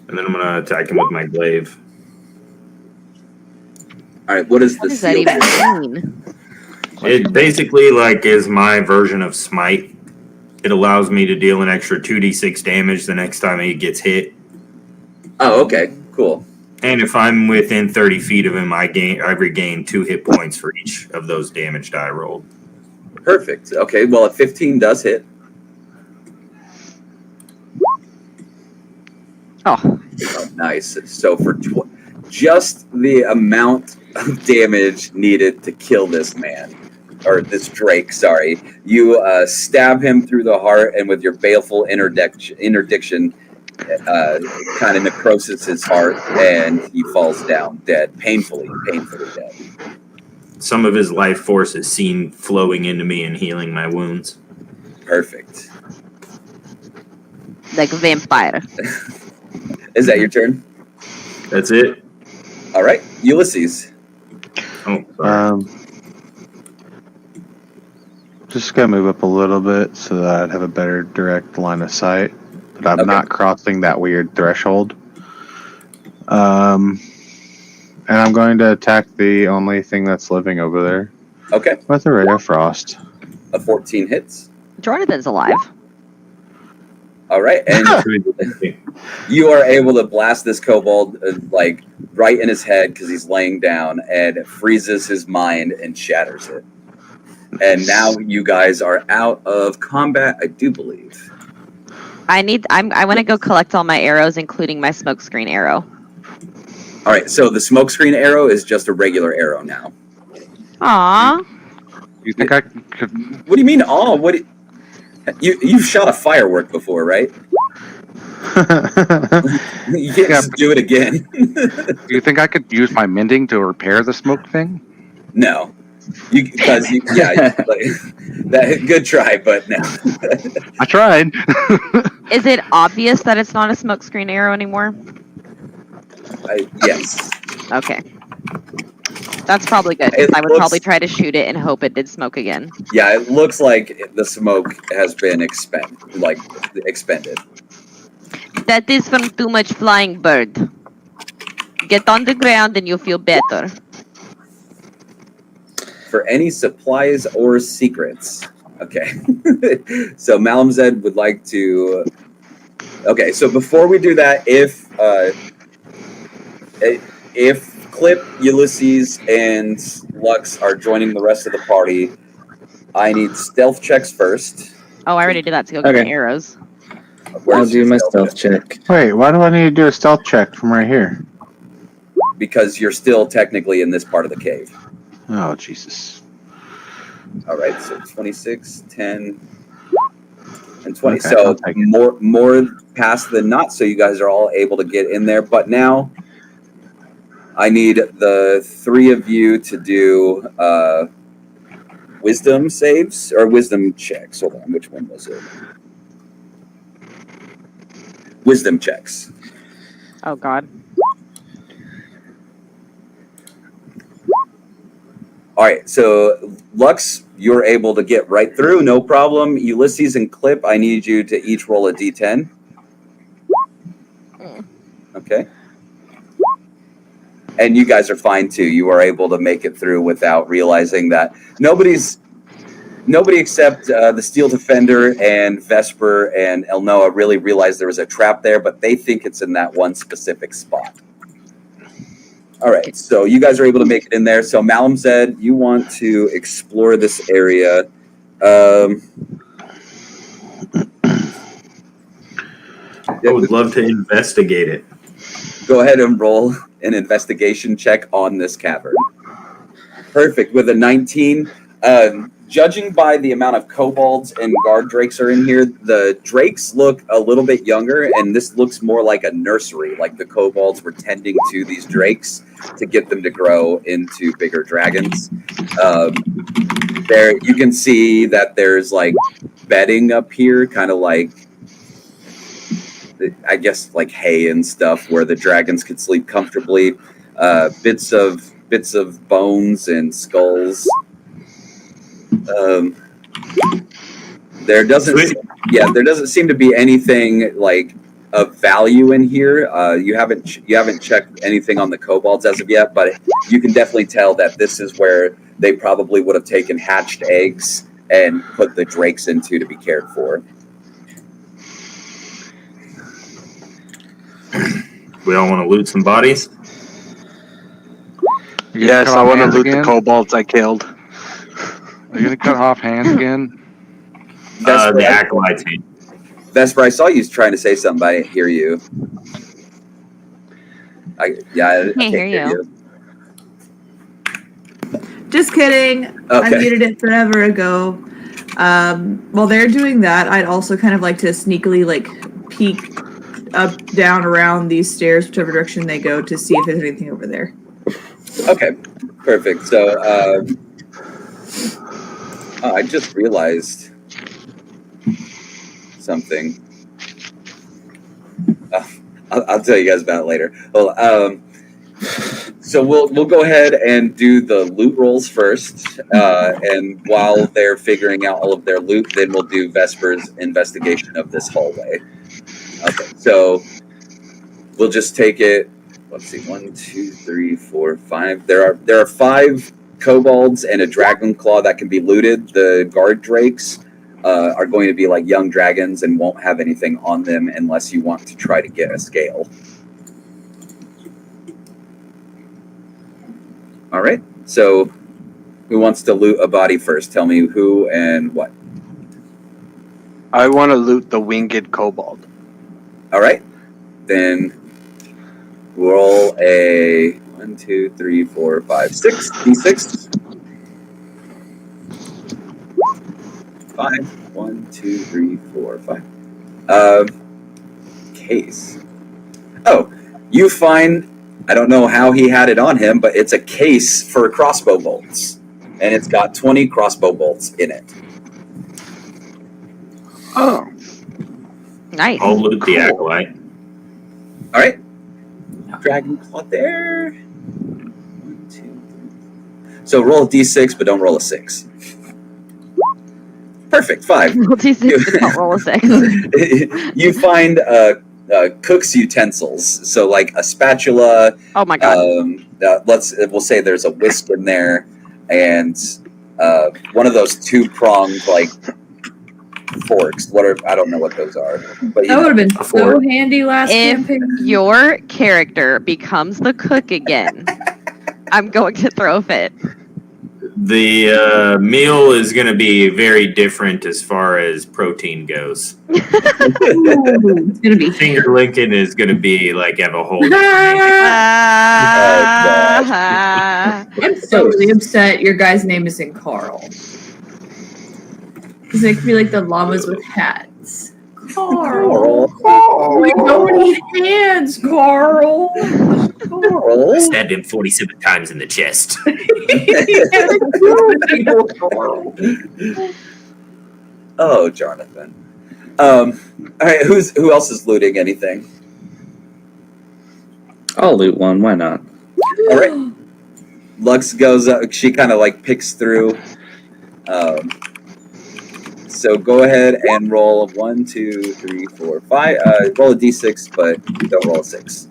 H: And then I'm going to attack him with my glaive.
B: All right, what is
C: What
B: the
C: does that
B: seal?
C: even mean?
H: It basically is my version of smite. It allows me to deal an extra 2d6 damage the next time he gets hit.
B: Oh, okay, cool.
H: And if I'm within 30 feet of him, I regain 2 hit points for each of those damage die rolled.
B: Perfect. Okay, well, a 15 does hit.
C: Oh,
B: Oh, nice. So for just the amount of damage needed to kill this man, or this Drake, sorry, you stab him through the heart, and with your baleful interdiction, kind of necroses his heart, and he falls down dead, painfully dead.
H: Some of his life force is seen flowing into me and healing my wounds.
B: Perfect.
C: like a vampire.
B: Is that your turn?
H: That's it.
B: All right, Ulysses.
H: Oh, sorry.
E: Just gonna move up a little bit so that I'd have a better direct line of sight, but I'm
B: Okay.
E: not crossing that weird threshold. And I'm going to attack the only thing that's living over there
B: Okay,
E: with a ray of frost.
B: a 14 hits.
C: Jonathan's alive.
B: All right, and you are able to blast this kobold like right in his head because he's laying down, and it freezes his mind and shatters it. And now you guys are out of combat, I do believe.
C: I want to go collect all my arrows, including my smokescreen arrow.
B: All right, so the smokescreen arrow is just a regular arrow now.
C: Aww.
F: You think I could?
B: What do you mean? Oh, what? You've shot a firework before, right? You can't just do it again.
F: Do you think I could use my mending to repair the smoke thing?
B: No, good try, but no.
F: I tried.
C: Is it obvious that it's not a smokescreen arrow anymore?
B: Yes.
C: Okay. That's probably good. I would probably try to shoot it and hope it did smoke again.
B: Yeah, it looks like the smoke has been expended.
C: That is from too much flying bird. Get on the ground and you'll feel better.
B: For any supplies or secrets. Okay. So Malamzed would like to... Okay, so before we do that, if Clip, Ulysses, and Lux are joining the rest of the party, I need stealth checks first.
C: Oh, I already did that to go get my arrows.
D: I'll do my stealth check.
E: Wait, why do I need to do a stealth check from right here?
B: Because you're still technically in this part of the cave.
E: Oh, Jesus.
B: All right, so 26, 10, and 20.
E: Okay,
B: So more past than not, so you guys are all able to get in there. But now I need the three of you to do wisdom saves or wisdom checks. Hold on, which one was it? Wisdom checks.
C: Oh, God.
B: All right, so Lux, you're able to get right through, no problem. Ulysses and Clip, I need you to each roll a d10. Okay. And you guys are fine too. You are able to make it through without realizing that nobody except the Steel Defender and Vesper and Elnoa really realized there was a trap there, but they think it's in that one specific spot. All right, so you guys are able to make it in there. So Malamzed, you want to explore this area.
H: I would love to investigate it.
B: Go ahead and roll an investigation check on this cavern. Perfect, with a 19. Judging by the amount of kobolds and guard drakes are in here, the drakes look a little bit younger, and this looks more like a nursery, like the kobolds were tending to these drakes to get them to grow into bigger dragons. There, you can see that there's like bedding up here, kind of like, I guess, like hay and stuff, where the dragons could sleep comfortably. Bits of bones and skulls. There doesn't seem to be anything like of value in here. You haven't checked anything on the kobolds as of yet, but you can definitely tell that this is where they probably would have taken hatched eggs and put the drakes into to be cared for.
H: We all want to loot some bodies?
G: Yes, I want to loot the kobolds I killed.
F: Are you going to cut off hands again?
H: The acolytes.
B: Vesper, I saw you trying to say something, but I didn't hear you. I can't hear you.
A: Just kidding.
B: Okay.
A: I muted it forever ago. While they're doing that, I'd also kind of like to sneakily peek up, down, around these stairs, whichever direction they go, to see if there's anything over there.
B: Okay, perfect. So, I just realized something. I'll tell you guys about it later. Well, so we'll go ahead and do the loot rolls first, and while they're figuring out all of their loot, then we'll do Vesper's investigation of this hallway. Okay, so we'll just take it. Let's see, 1, 2, 3, 4, 5. There are 5 kobolds and a dragon claw that can be looted. The guard drakes, are going to be like young dragons and won't have anything on them unless you want to try to get a scale. All right. So, who wants to loot a body first? Tell me who and what.
G: I want to loot the winged kobold.
B: All right. Then roll a 1, 2, 3, 4, 5, 6 d6. 5. 1, 2, 3, 4, 5. Case. Oh, you find. I don't know how he had it on him, but it's a case for crossbow bolts, and it's got 20 crossbow bolts in it.
G: Oh.
C: Nice.
H: I'll loot the acolyte.
B: All right. Dragon claw there. 1, 2, 3. So roll a d6, but don't roll a 6. Perfect. 5.
C: Roll D6, but don't roll a 6.
B: You find cook's utensils. So like a spatula.
C: Oh my god.
B: We'll say there's a whisk in there, and one of those 2-pronged like forks. I don't know what those are. But
A: That would have been
H: A
A: so
H: fork.
A: handy last
C: If
A: campaign.
C: your character becomes the cook again, I'm going to throw a fit.
H: The meal is going to be very different as far as protein goes.
A: Ooh, it's gonna be
H: Finger Lincoln is going to be like have a whole.
A: I'm so really upset your guy's name isn't Carl. Because it could be like the llamas with hats. Carl. We don't need hands, Carl.
H: I stabbed him 47 times in the chest.
B: Oh, Jonathan. All right, who else is looting anything?
D: I'll loot one. Why not?
B: All right. Lux goes up. She kind of like picks through. So go ahead and roll 1, 2, 3, 4, 5. Roll a d6, but don't roll a 6.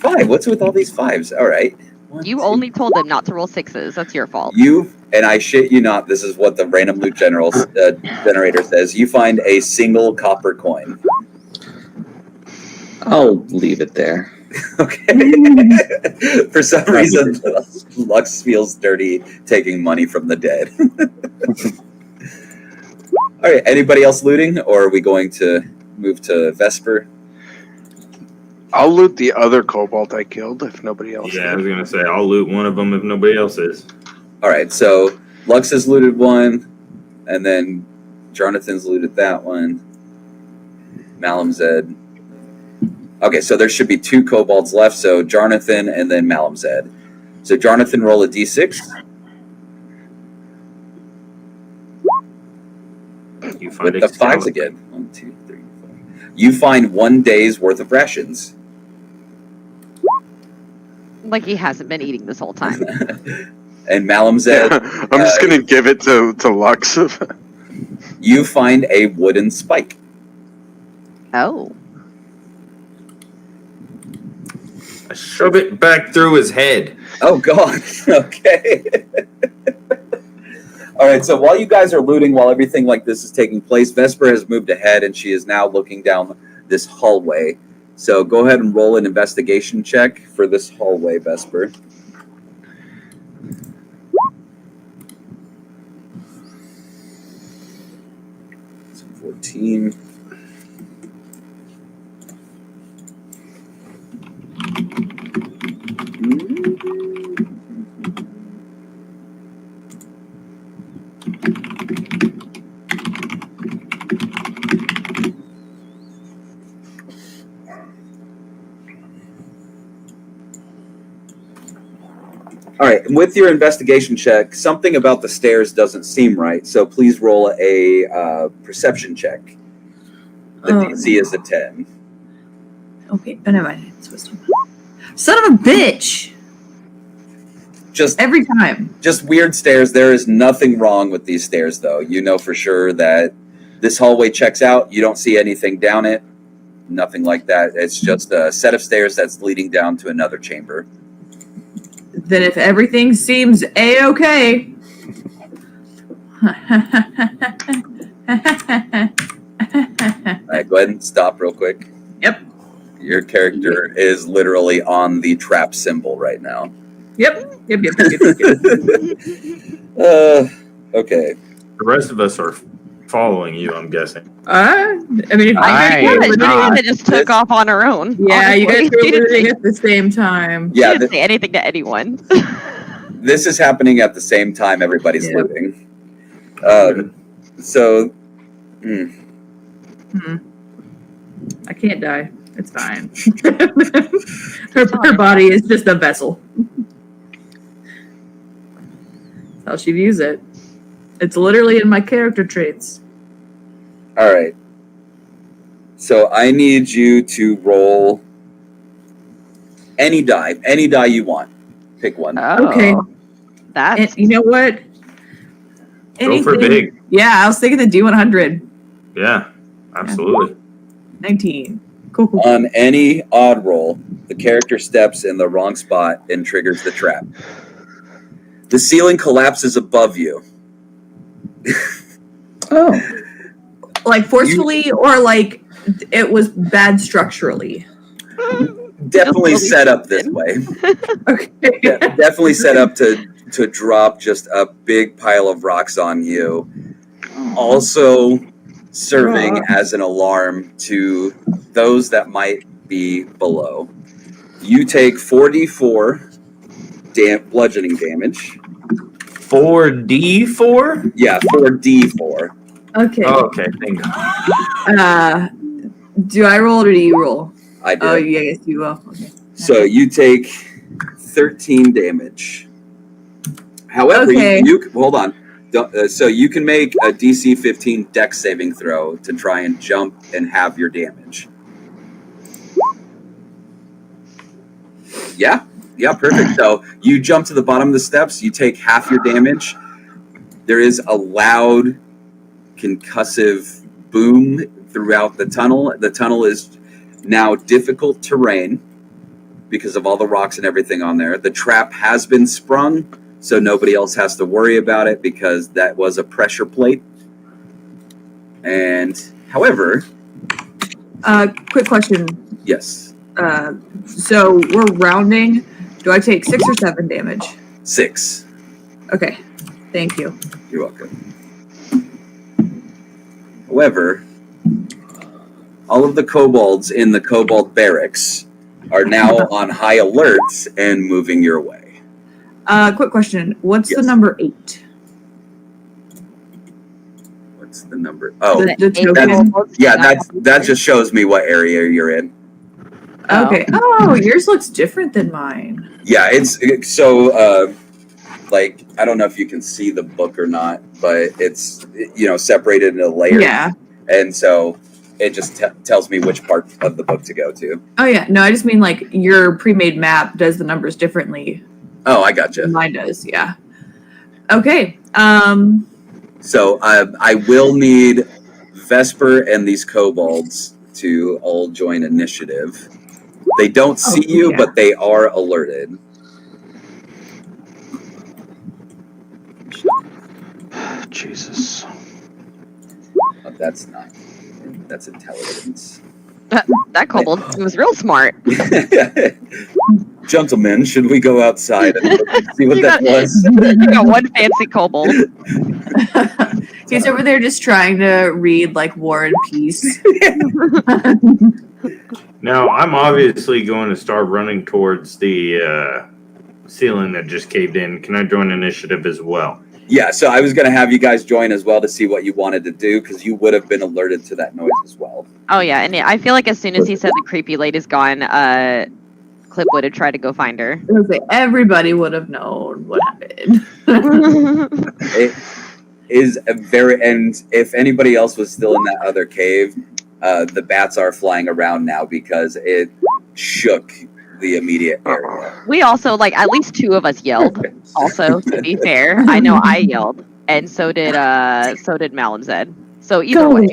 B: 5. What's with all these 5s? All right. 1,
C: You
B: 2.
C: only told them not to roll 6s. That's your fault.
B: And I shit you not, this is what the random loot generator says. You find a single copper coin.
D: I'll leave it there.
B: Okay. For some reason, Lux feels dirty taking money from the dead. All right. Anybody else looting, or are we going to move to Vesper?
G: I'll loot the other kobold I killed if nobody else
H: Yeah, I was
G: did.
H: going to say, I'll loot one of them if nobody else is.
B: All right. So Lux has looted one, and then Jonathan's looted that one. Malum Zed. Okay, so there should be 2 kobolds left. So Jonathan and then Malum Zed. So Jonathan, roll a d6.
H: You find
B: With the 5s again. 1, 2, 3, 4. You find 1 day's worth of rations.
C: Like he hasn't been eating this whole time.
B: And Malum Zed,
G: I'm just gonna give it to Lux.
B: you find a wooden spike.
C: Oh.
H: I shove it back through his head.
B: Oh, God. Okay. All right, so while you guys are looting, while everything like this is taking place, Vesper has moved ahead, and she is now looking down this hallway. So go ahead and roll an investigation check for this hallway, Vesper. So 14. All right, with your investigation check, something about the stairs doesn't seem right, so please roll a perception check. The DC is a 10.
A: Okay, but never mind. It's wisdom. Son of a bitch!
B: Just
A: Every time.
B: Just weird stairs. There is nothing wrong with these stairs, though. You know for sure that this hallway checks out. You don't see anything down it. Nothing like that. It's just a set of stairs that's leading down to another chamber.
A: Then if everything seems A-okay.
B: right, go ahead and stop real quick.
A: Yep.
B: Your character is literally on the trap symbol right now.
A: Yep.
B: Okay.
H: The rest of us are following you, I'm guessing.
A: I mean, if
C: I
A: you
C: think
A: guys
C: that just took off on her own.
A: yeah, you guys
C: honestly.
A: were looting at the same time.
C: She
B: Yeah,
C: didn't say anything to anyone.
B: this is happening at the same time everybody's
A: Yeah.
B: looting. So,
A: I can't die. It's fine. her body is just a vessel. That's how she views it. It's literally in my character traits.
B: all right. So I need you to roll any die you want. Pick one.
A: Okay.
C: That's
A: And you know what?
H: Go for big.
A: Yeah, I was thinking the D100.
H: Yeah, absolutely.
A: 19. Cool.
B: On any odd roll, the character steps in the wrong spot and triggers the trap. The ceiling collapses above you.
A: Oh. Like forcefully or like it was bad structurally?
B: Definitely set up this way.
A: Okay.
B: Yeah, definitely set up to drop just a big pile of rocks on you. Also serving as an alarm to those that might be below. You take 4d4 bludgeoning damage.
H: 4d4?
B: Yeah, 4d4.
A: Okay.
H: Oh, okay, thank God.
A: Do I roll or do you roll?
B: I do.
A: Oh, yeah, yes, you will. Okay.
B: So you take 13 damage. However,
A: Okay.
B: you hold on. So you can make a DC 15 Dex saving throw to try and jump and have your damage. Yeah, perfect. So you jump to the bottom of the steps. You take half your damage. There is a loud, concussive boom throughout the tunnel. The tunnel is now difficult terrain because of all the rocks and everything on there. The trap has been sprung, so nobody else has to worry about it because that was a pressure plate. And, however...
A: quick question.
B: Yes.
A: So we're rounding. Do I take 6 or 7 damage?
B: 6.
A: Okay. Thank you.
B: You're welcome. However, all of the kobolds in the kobold barracks are now on high alert and moving your way.
A: Quick question. What's the
B: Yes.
A: number 8?
B: What's the number? Oh,
A: The token.
B: that just shows me what area you're in.
A: Okay. Oh, yours looks different than mine.
B: Yeah, it's so like I don't know if you can see the book or not, but it's separated into layers.
A: Yeah.
B: And so it just tells me which part of the book to go to.
A: Oh yeah. No, I just mean like your pre-made map does the numbers differently.
B: Oh, I gotcha.
A: Mine does. Yeah. Okay.
B: So I will need Vesper and these kobolds to all join initiative. They don't see you,
A: yeah.
B: but they are alerted.
I: Jesus.
B: Oh, that's not. That's intelligence.
C: that kobold was real smart.
B: Gentlemen, should we go outside and see what
C: You
B: that
C: got-
B: was?
C: You got one fancy kobold.
A: He's over there just trying to read like War and Peace.
H: Now, I'm obviously going to start running towards the ceiling that just caved in. Can I join initiative as well?
B: Yeah, so I was going to have you guys join as well to see what you wanted to do, because you would have been alerted to that noise as well.
C: Oh yeah, and I feel like as soon as he said the creepy lady's gone, Clip would have tried to go find her.
A: Everybody would have known what happened.
B: It is a very, and if anybody else was still in that other cave, the bats are flying around now because it shook the immediate area.
C: We also, like, at least 2 of us yelled. Also, to be fair, I know I yelled, and so did Malum Zed. So either way,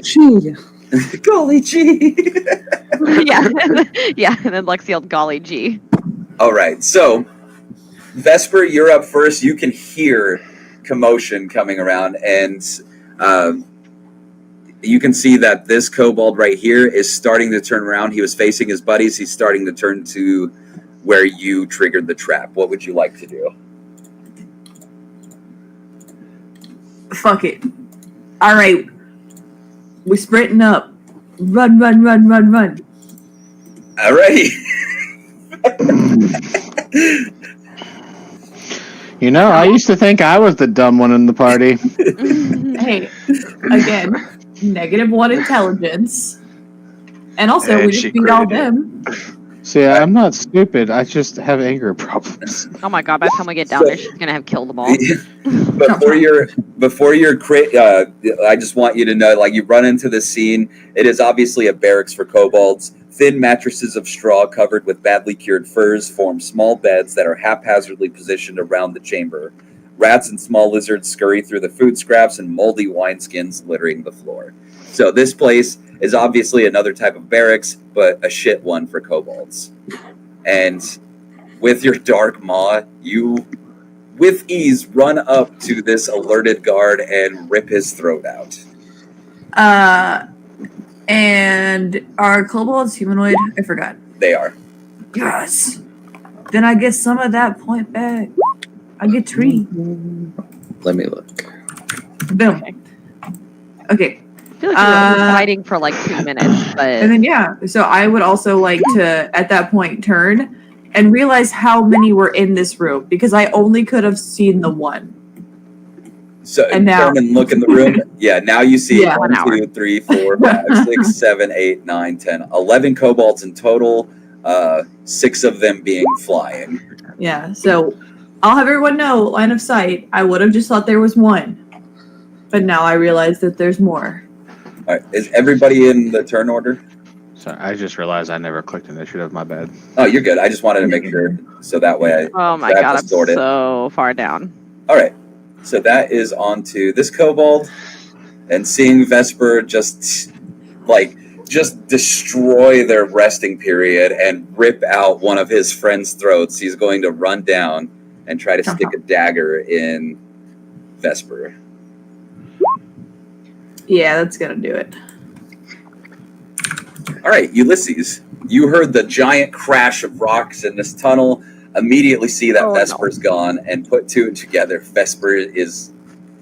B: Golly gee!
C: yeah, yeah. And then Lex yelled, "Golly gee!"
B: All right, so Vesper, you're up first. You can hear commotion coming around, and you can see that this kobold right here is starting to turn around. He was facing his buddies. He's starting to turn to where you triggered the trap. What would you like to do?
A: Fuck it. All right. We're sprinting up. Run, run, run, run, run.
B: All right.
E: You know, I used to think I was the dumb one in the party.
A: Hey, again, -1 intelligence. And also,
G: And
A: we
G: she
A: just beat all
G: critted
A: them.
E: See, I'm not stupid. I just have anger problems.
C: Oh my god! By the time we get down there, she's gonna have killed them all.
B: Before your crit, I just want you to know, like, you run into this scene. It is obviously a barracks for kobolds. Thin mattresses of straw covered with badly cured furs form small beds that are haphazardly positioned around the chamber. Rats and small lizards scurry through the food scraps, and moldy wineskins littering the floor. So this place is obviously another type of barracks, but a shit one for kobolds. And with your dark maw, you, with ease, run up to this alerted guard and rip his throat out.
A: And are kobolds humanoid? I forgot.
B: They are.
A: Yes. Then I get some of that point back. I get 3.
D: Let me look.
A: Boom. Okay.
C: I feel like we were fighting for like 2 minutes, but
A: And then, yeah. So I would also like to, at that point, turn and realize how many were in this room, because I only could have seen the one.
B: So
A: And now-
B: turn and look in the room. Yeah, now you see
A: Yeah.
B: 1, 2, 3, 4, 5, 6, 7, 8, 9, 10, 11 kobolds in total. 6 of them being flying.
A: Yeah. So I'll have everyone know, line of sight. I would have just thought there was one. But now I realize that there's more.
B: All right, is everybody in the turn order?
E: So I just realized I never clicked initiative. My bad.
B: Oh, you're good. I just wanted to make sure, so that way
C: oh my
B: I have
C: god,
B: to
C: I'm
B: sort it.
C: so far down.
B: All right, so that is on to this kobold, and seeing Vesper just destroy their resting period and rip out one of his friend's throats. He's going to run down and try to stick a dagger in Vesper.
A: Yeah, that's going to do it.
B: All right, Ulysses, you heard the giant crash of rocks in this tunnel, immediately see that Vesper's gone, and put 2 together. Vesper is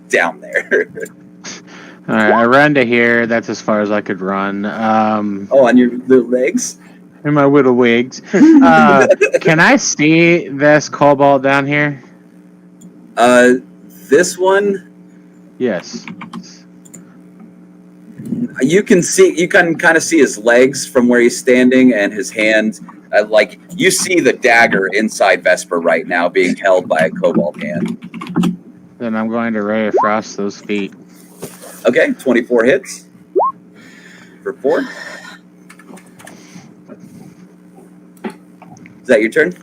B: down there.
E: All right, I ran to here. That's as far as I could run.
B: On your little legs?
E: In my little wigs. Can I see this cobalt down here?
B: This one,
E: Yes.
B: you can kind of see his legs from where he's standing, and his hand. You see the dagger inside Vesper right now being held by a kobold hand.
E: Then I'm going to ray of frost those feet.
B: Okay, 24 hits for 4. Is that your turn?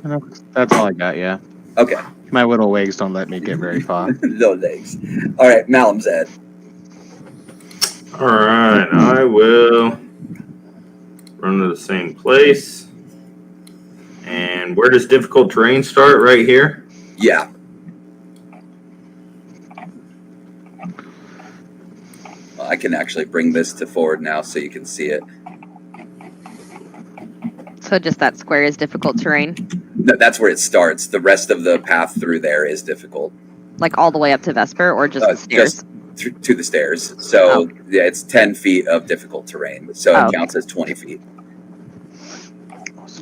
E: That's all I got, yeah.
B: Okay.
E: My little wigs don't let me get very far.
B: No legs. All right, Malamzad.
H: All right, I will run to the same place. And where does difficult terrain start? Right here?
B: Yeah. Well, I can actually bring this to forward now so you can see it.
C: So just that square is difficult terrain,
B: That's where it starts. The rest of the path through there is difficult.
C: like all the way up to Vesper, or just the stairs.
B: Just to the stairs. So, yeah, it's 10 feet of difficult terrain. So it counts as 20 feet.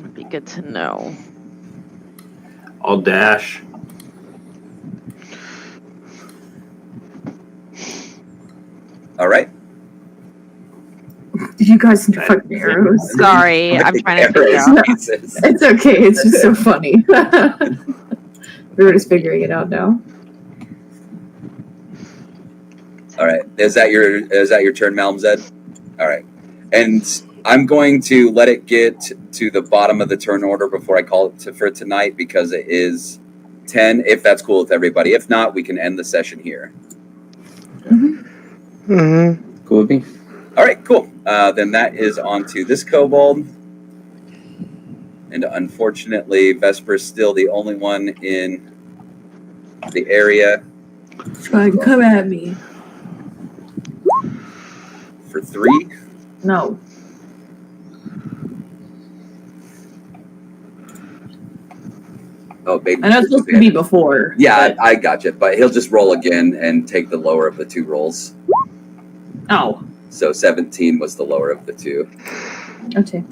C: Would be good to know.
H: I'll dash.
B: All right.
A: You guys need fucking arrows.
C: Sorry, I'm trying to figure out.
B: Jesus.
A: It's okay. It's just so funny. We're just figuring it out now.
B: All right. Is that your turn, Malmzed? All right. And I'm going to let it get to the bottom of the turn order before I call it for tonight, because it is 10, if that's cool with everybody. If not, we can end the session here.
D: Mm-hmm. Cool with me.
B: All right, cool. Then that is on to this kobold. And unfortunately, Vesper's still the only one in the area.
A: Try and come at me.
B: For 3.
A: No.
B: Oh, baby.
A: I know it's supposed to be before.
B: Yeah, I gotcha. But he'll just roll again and take the lower of the 2 rolls.
A: Oh.
B: So 17 was the lower of the 2.
A: Okay.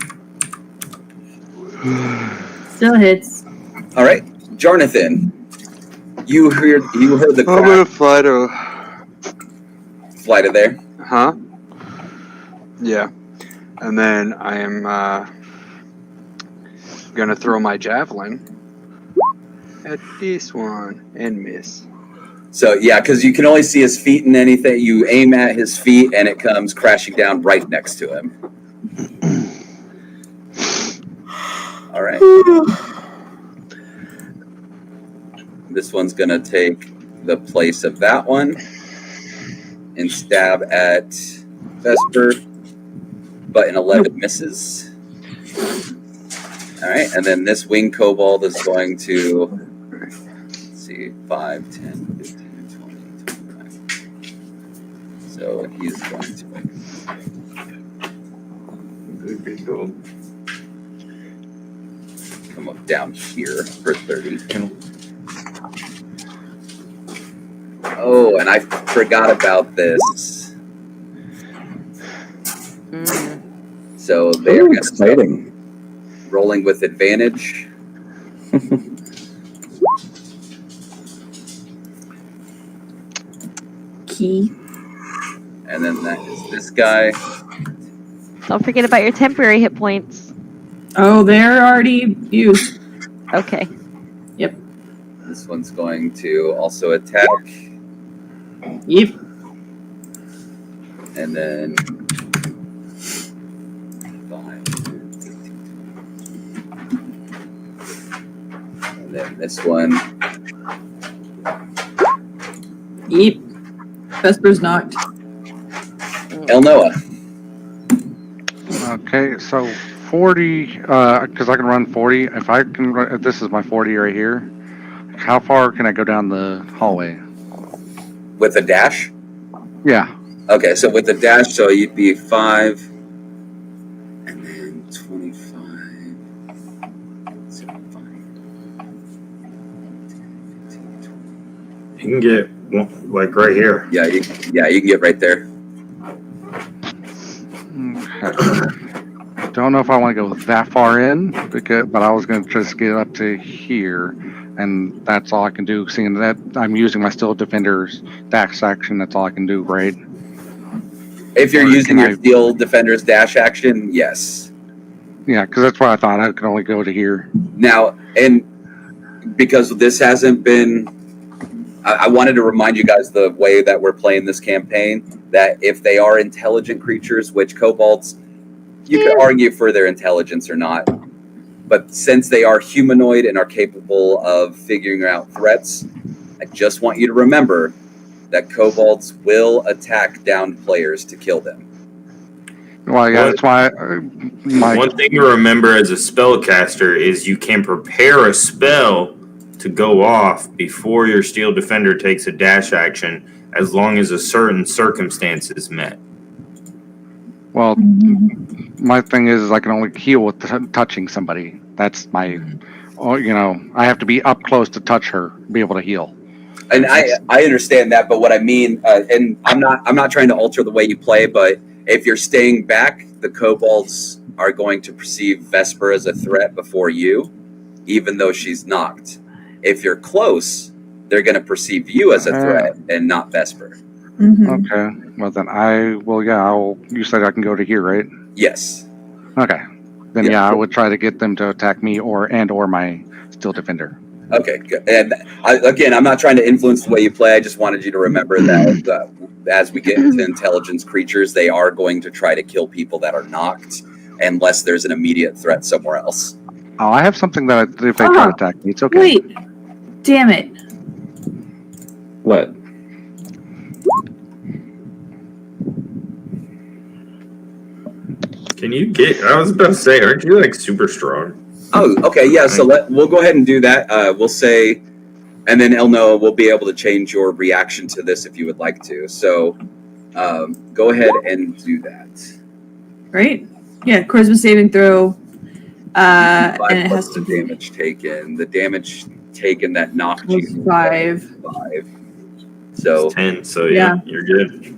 A: Still hits.
B: All right, Jonathan. You heard the
G: I'm gonna
B: crack. Fly to there.
G: Huh? Yeah. And then I am gonna throw my javelin at this one and miss.
B: So yeah, because you can only see his feet and anything. You aim at his feet, and it comes crashing down right next to him. All right. This one's gonna take the place of that one and stab at Vesper, but an 11 misses. All right, and then this wing kobold is going to, let's see, 5, 10, 15, 20, 25. So he's going to come up down here for 30. Oh, and I forgot about this. So they're going to start rolling with advantage.
A: Key.
B: And then that is this guy.
C: Don't forget about your temporary hit points.
A: Oh, they're already used.
C: Okay.
A: Yep.
B: This one's going to also attack.
A: Yep.
B: And then 5, 15, and then this one.
A: Yep. Vesper's knocked.
B: El Noah.
F: Okay, so 40, because I can run 40. If I can run, if this is my 40 right here, how far can I go down the hallway?
B: With a dash?
F: Yeah.
B: Okay, so with the dash, so you'd be 5, and then 25, 75.
H: You can get like right here.
B: Yeah, you can get right there.
F: Okay. Don't know if I want to go that far in, but I was going to just get up to here, and that's all I can do. Seeing that I'm using my Steel Defender's dash action, that's all I can do, right?
B: If you're using your Steel Defender's dash action, yes.
F: Yeah, because that's what I thought. I could only go to here.
B: Now, and because this hasn't been, I wanted to remind you guys the way that we're playing this campaign, that if they are intelligent creatures, which kobolds, you could argue for their intelligence or not, but since they are humanoid and are capable of figuring out threats, I just want you to remember that kobolds will attack downed players to kill them.
F: Well, yeah, that's why.
H: One thing to remember as a spellcaster is you can prepare a spell to go off before your Steel Defender takes a dash action, as long as a certain circumstance is met.
F: Well, my thing is I can only heal with touching somebody. That's my, I have to be up close to touch her, be able to heal.
B: And I understand that, but what I mean, and I'm not trying to alter the way you play, but if you're staying back, the kobolds are going to perceive Vesper as a threat before you, even though she's knocked. If you're close, they're going to perceive you as a threat and not Vesper.
A: Mm-hmm.
F: Okay. Well, then you said I can go to here, right?
B: Yes.
F: Okay. Then I would try to get them to attack me or my Steel Defender.
B: Okay, good. And I'm not trying to influence the way you play. I just wanted you to remember that as we get into intelligence creatures, they are going to try to kill people that are knocked unless there's an immediate threat somewhere else.
F: Oh, I have something that if they try to attack me, it's okay.
A: Wait. Damn it.
D: What?
H: Can you get? I was about to say, aren't you like super strong?
B: Oh, okay, yeah. So we'll go ahead and do that. We'll say And then Elnoa will be able to change your reaction to this if you would like to. So go ahead and do that.
A: Great. Yeah, charisma saving throw.
B: 5
A: And it
B: plus
A: has to
B: the
A: be
B: damage taken. The damage taken that knocked
A: plus
B: you
A: 5.
B: 5. So
H: It's 10, so yeah, you're good.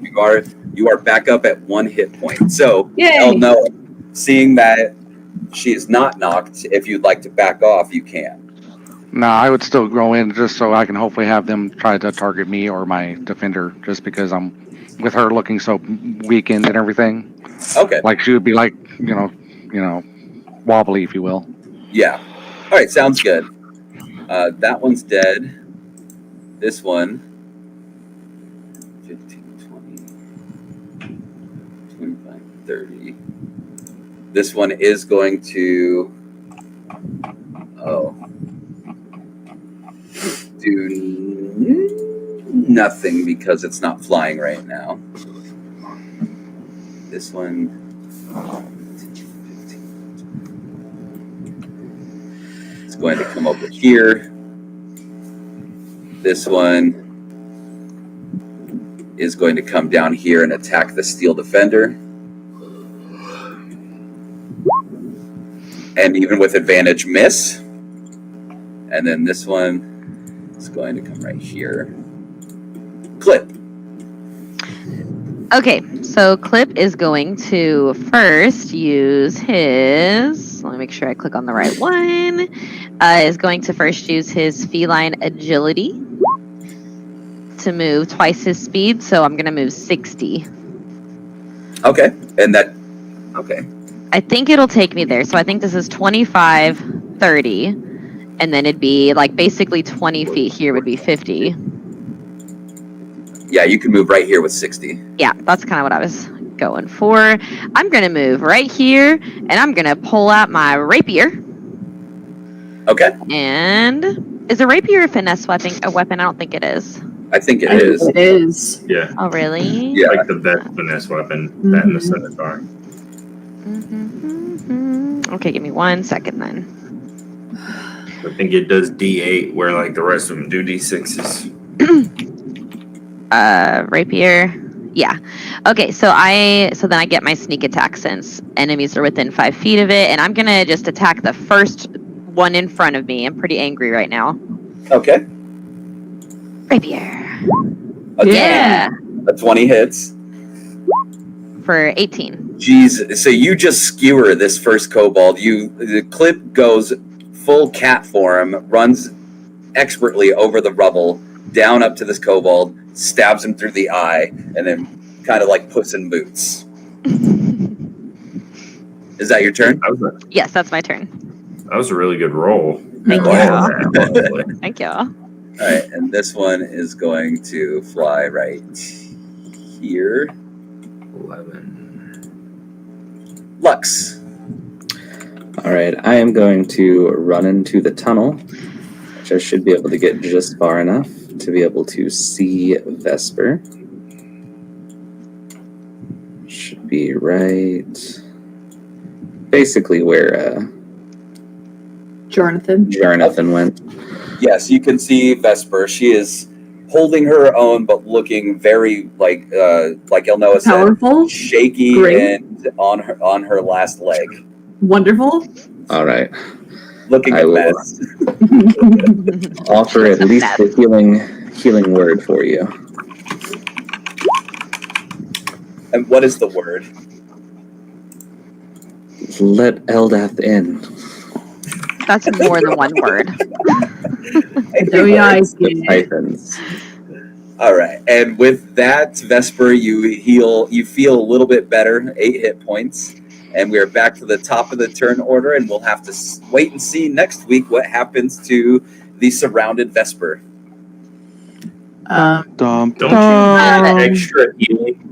B: you are back up at 1 hit point. So
A: Yay!
B: Elnoa, seeing that she is not knocked, if you'd like to back off, you can.
F: No, I would still go in just so I can hopefully have them try to target me or my defender, just because I'm with her looking so weakened and everything.
B: Okay.
F: Like she would be like, you know, wobbly, if you will.
B: Yeah. All right. Sounds good. That one's dead. This one. 15, 20, 25, 30. This one is going to. Do nothing because it's not flying right now. This one. It's going to come over here. This one is going to come down here and attack the steel defender. And even with advantage, miss. And then this one is going to come right here. Clip.
C: Okay, so Clip is going to first use his. Let me make sure I click on the right one. Is going to first use his feline agility to move twice his speed. So I'm going to move 60.
B: Okay, and that. Okay.
C: I think it'll take me there. So I think this is 25, 30, and then it'd be like basically 20 feet here would be 50.
B: Yeah, you can move right here with 60.
C: Yeah, that's kind of what I was going for. I'm going to move right here, and I'm going to pull out my rapier.
B: Okay.
C: And is a rapier a finesse weapon? A weapon? I don't think it is.
B: I think it
A: I
B: is.
A: think it is.
H: Yeah.
C: Oh, really?
B: Yeah.
H: Like the best finesse weapon, that and the scimitar.
C: Okay, give me 1 second then.
H: I think it does D8, where like the rest of them do D6s.
C: Rapier. Yeah. Okay, so then I get my sneak attack since enemies are within 5 feet of it, and I'm gonna just attack the first one in front of me. I'm pretty angry right now.
B: Okay.
C: Rapier.
B: Okay.
C: Yeah.
B: A 20 hits.
C: For 18.
B: Jeez, so you just skewer this first kobold. The Clip goes full cat form, runs expertly over the rubble, down up to this kobold, stabs him through the eye, and then kind of like Puss in Boots. Is that your turn?
C: Yes, that's my turn.
H: That was a really good roll.
C: Thank you. Thank you.
B: All right, and this one is going to fly right here.
H: 11.
B: Lux.
D: All right, I am going to run into the tunnel, which I should be able to get just far enough to be able to see Vesper. Should be right, basically where Jarnathan went.
B: Yes, you can see Vesper. She is holding her own, but looking very like Elnoa said,
A: Powerful,
B: shaky,
A: great,
B: and on her last leg.
A: Wonderful.
D: All right.
B: Looking
D: I
B: a
D: will
B: mess.
D: offer at least a healing word for you.
B: And what is the word?
D: Let Eldath in.
C: That's more than one word.
D: Hyphens.
B: All right, and with that, Vesper, you feel a little bit better, 8 hit points, and we are back to the top of the turn order, and we'll have to wait and see next week what happens to the surrounded Vesper.
H: Don't you get extra healing?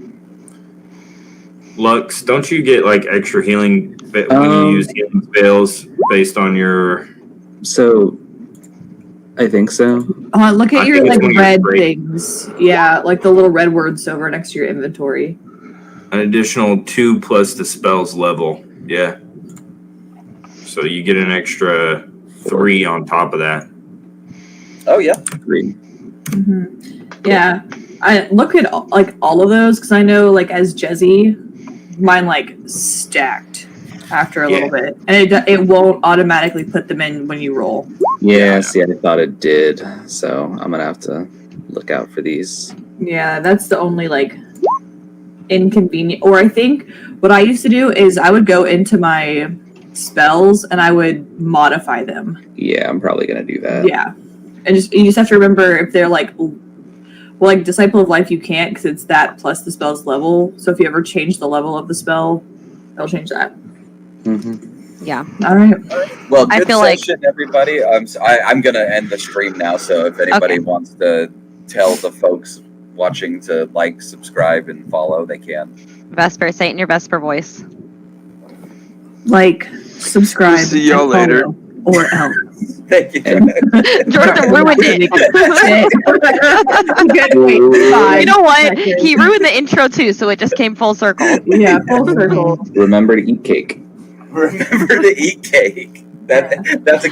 H: Lux, don't you get like extra healing when you use healing spells based on your?
D: So, I think so.
A: Look at your like red things. Yeah, like the little red words over next to your inventory.
H: An additional 2 plus the spell's level. Yeah. So you get an extra 3 on top of that.
B: Oh yeah.
D: Agreed.
A: Yeah, I look at all of those because I know as Jezzy, mine stacked after a little bit, and it won't automatically put them in when you roll.
D: Yeah, see, I thought it did, so I'm gonna have to look out for these.
A: Yeah, that's the only inconvenient. Or I think what I used to do is I would go into my spells and I would modify them.
D: Yeah, I'm probably gonna do that.
A: Yeah, and you just have to remember if they're Disciple of Life, you can't because it's that plus the spell's level. So if you ever change the level of the spell, it'll change that.
C: Yeah.
A: All right.
B: Well,
C: I
B: good
C: feel like-
B: session, everybody. I'm gonna end the stream now. So if anybody
C: Okay.
B: wants to tell the folks watching to subscribe, and follow, they can.
C: Vesper, say it in your Vesper voice.
A: Subscribe.
G: We'll see y'all
A: and
G: later.
A: follow, or else.
B: Thank you.
C: Jordan ruined it. You know what? He ruined the intro too, so it just came full circle.
A: Yeah, full circle.
D: Remember to eat cake.
B: Remember to eat cake. That's a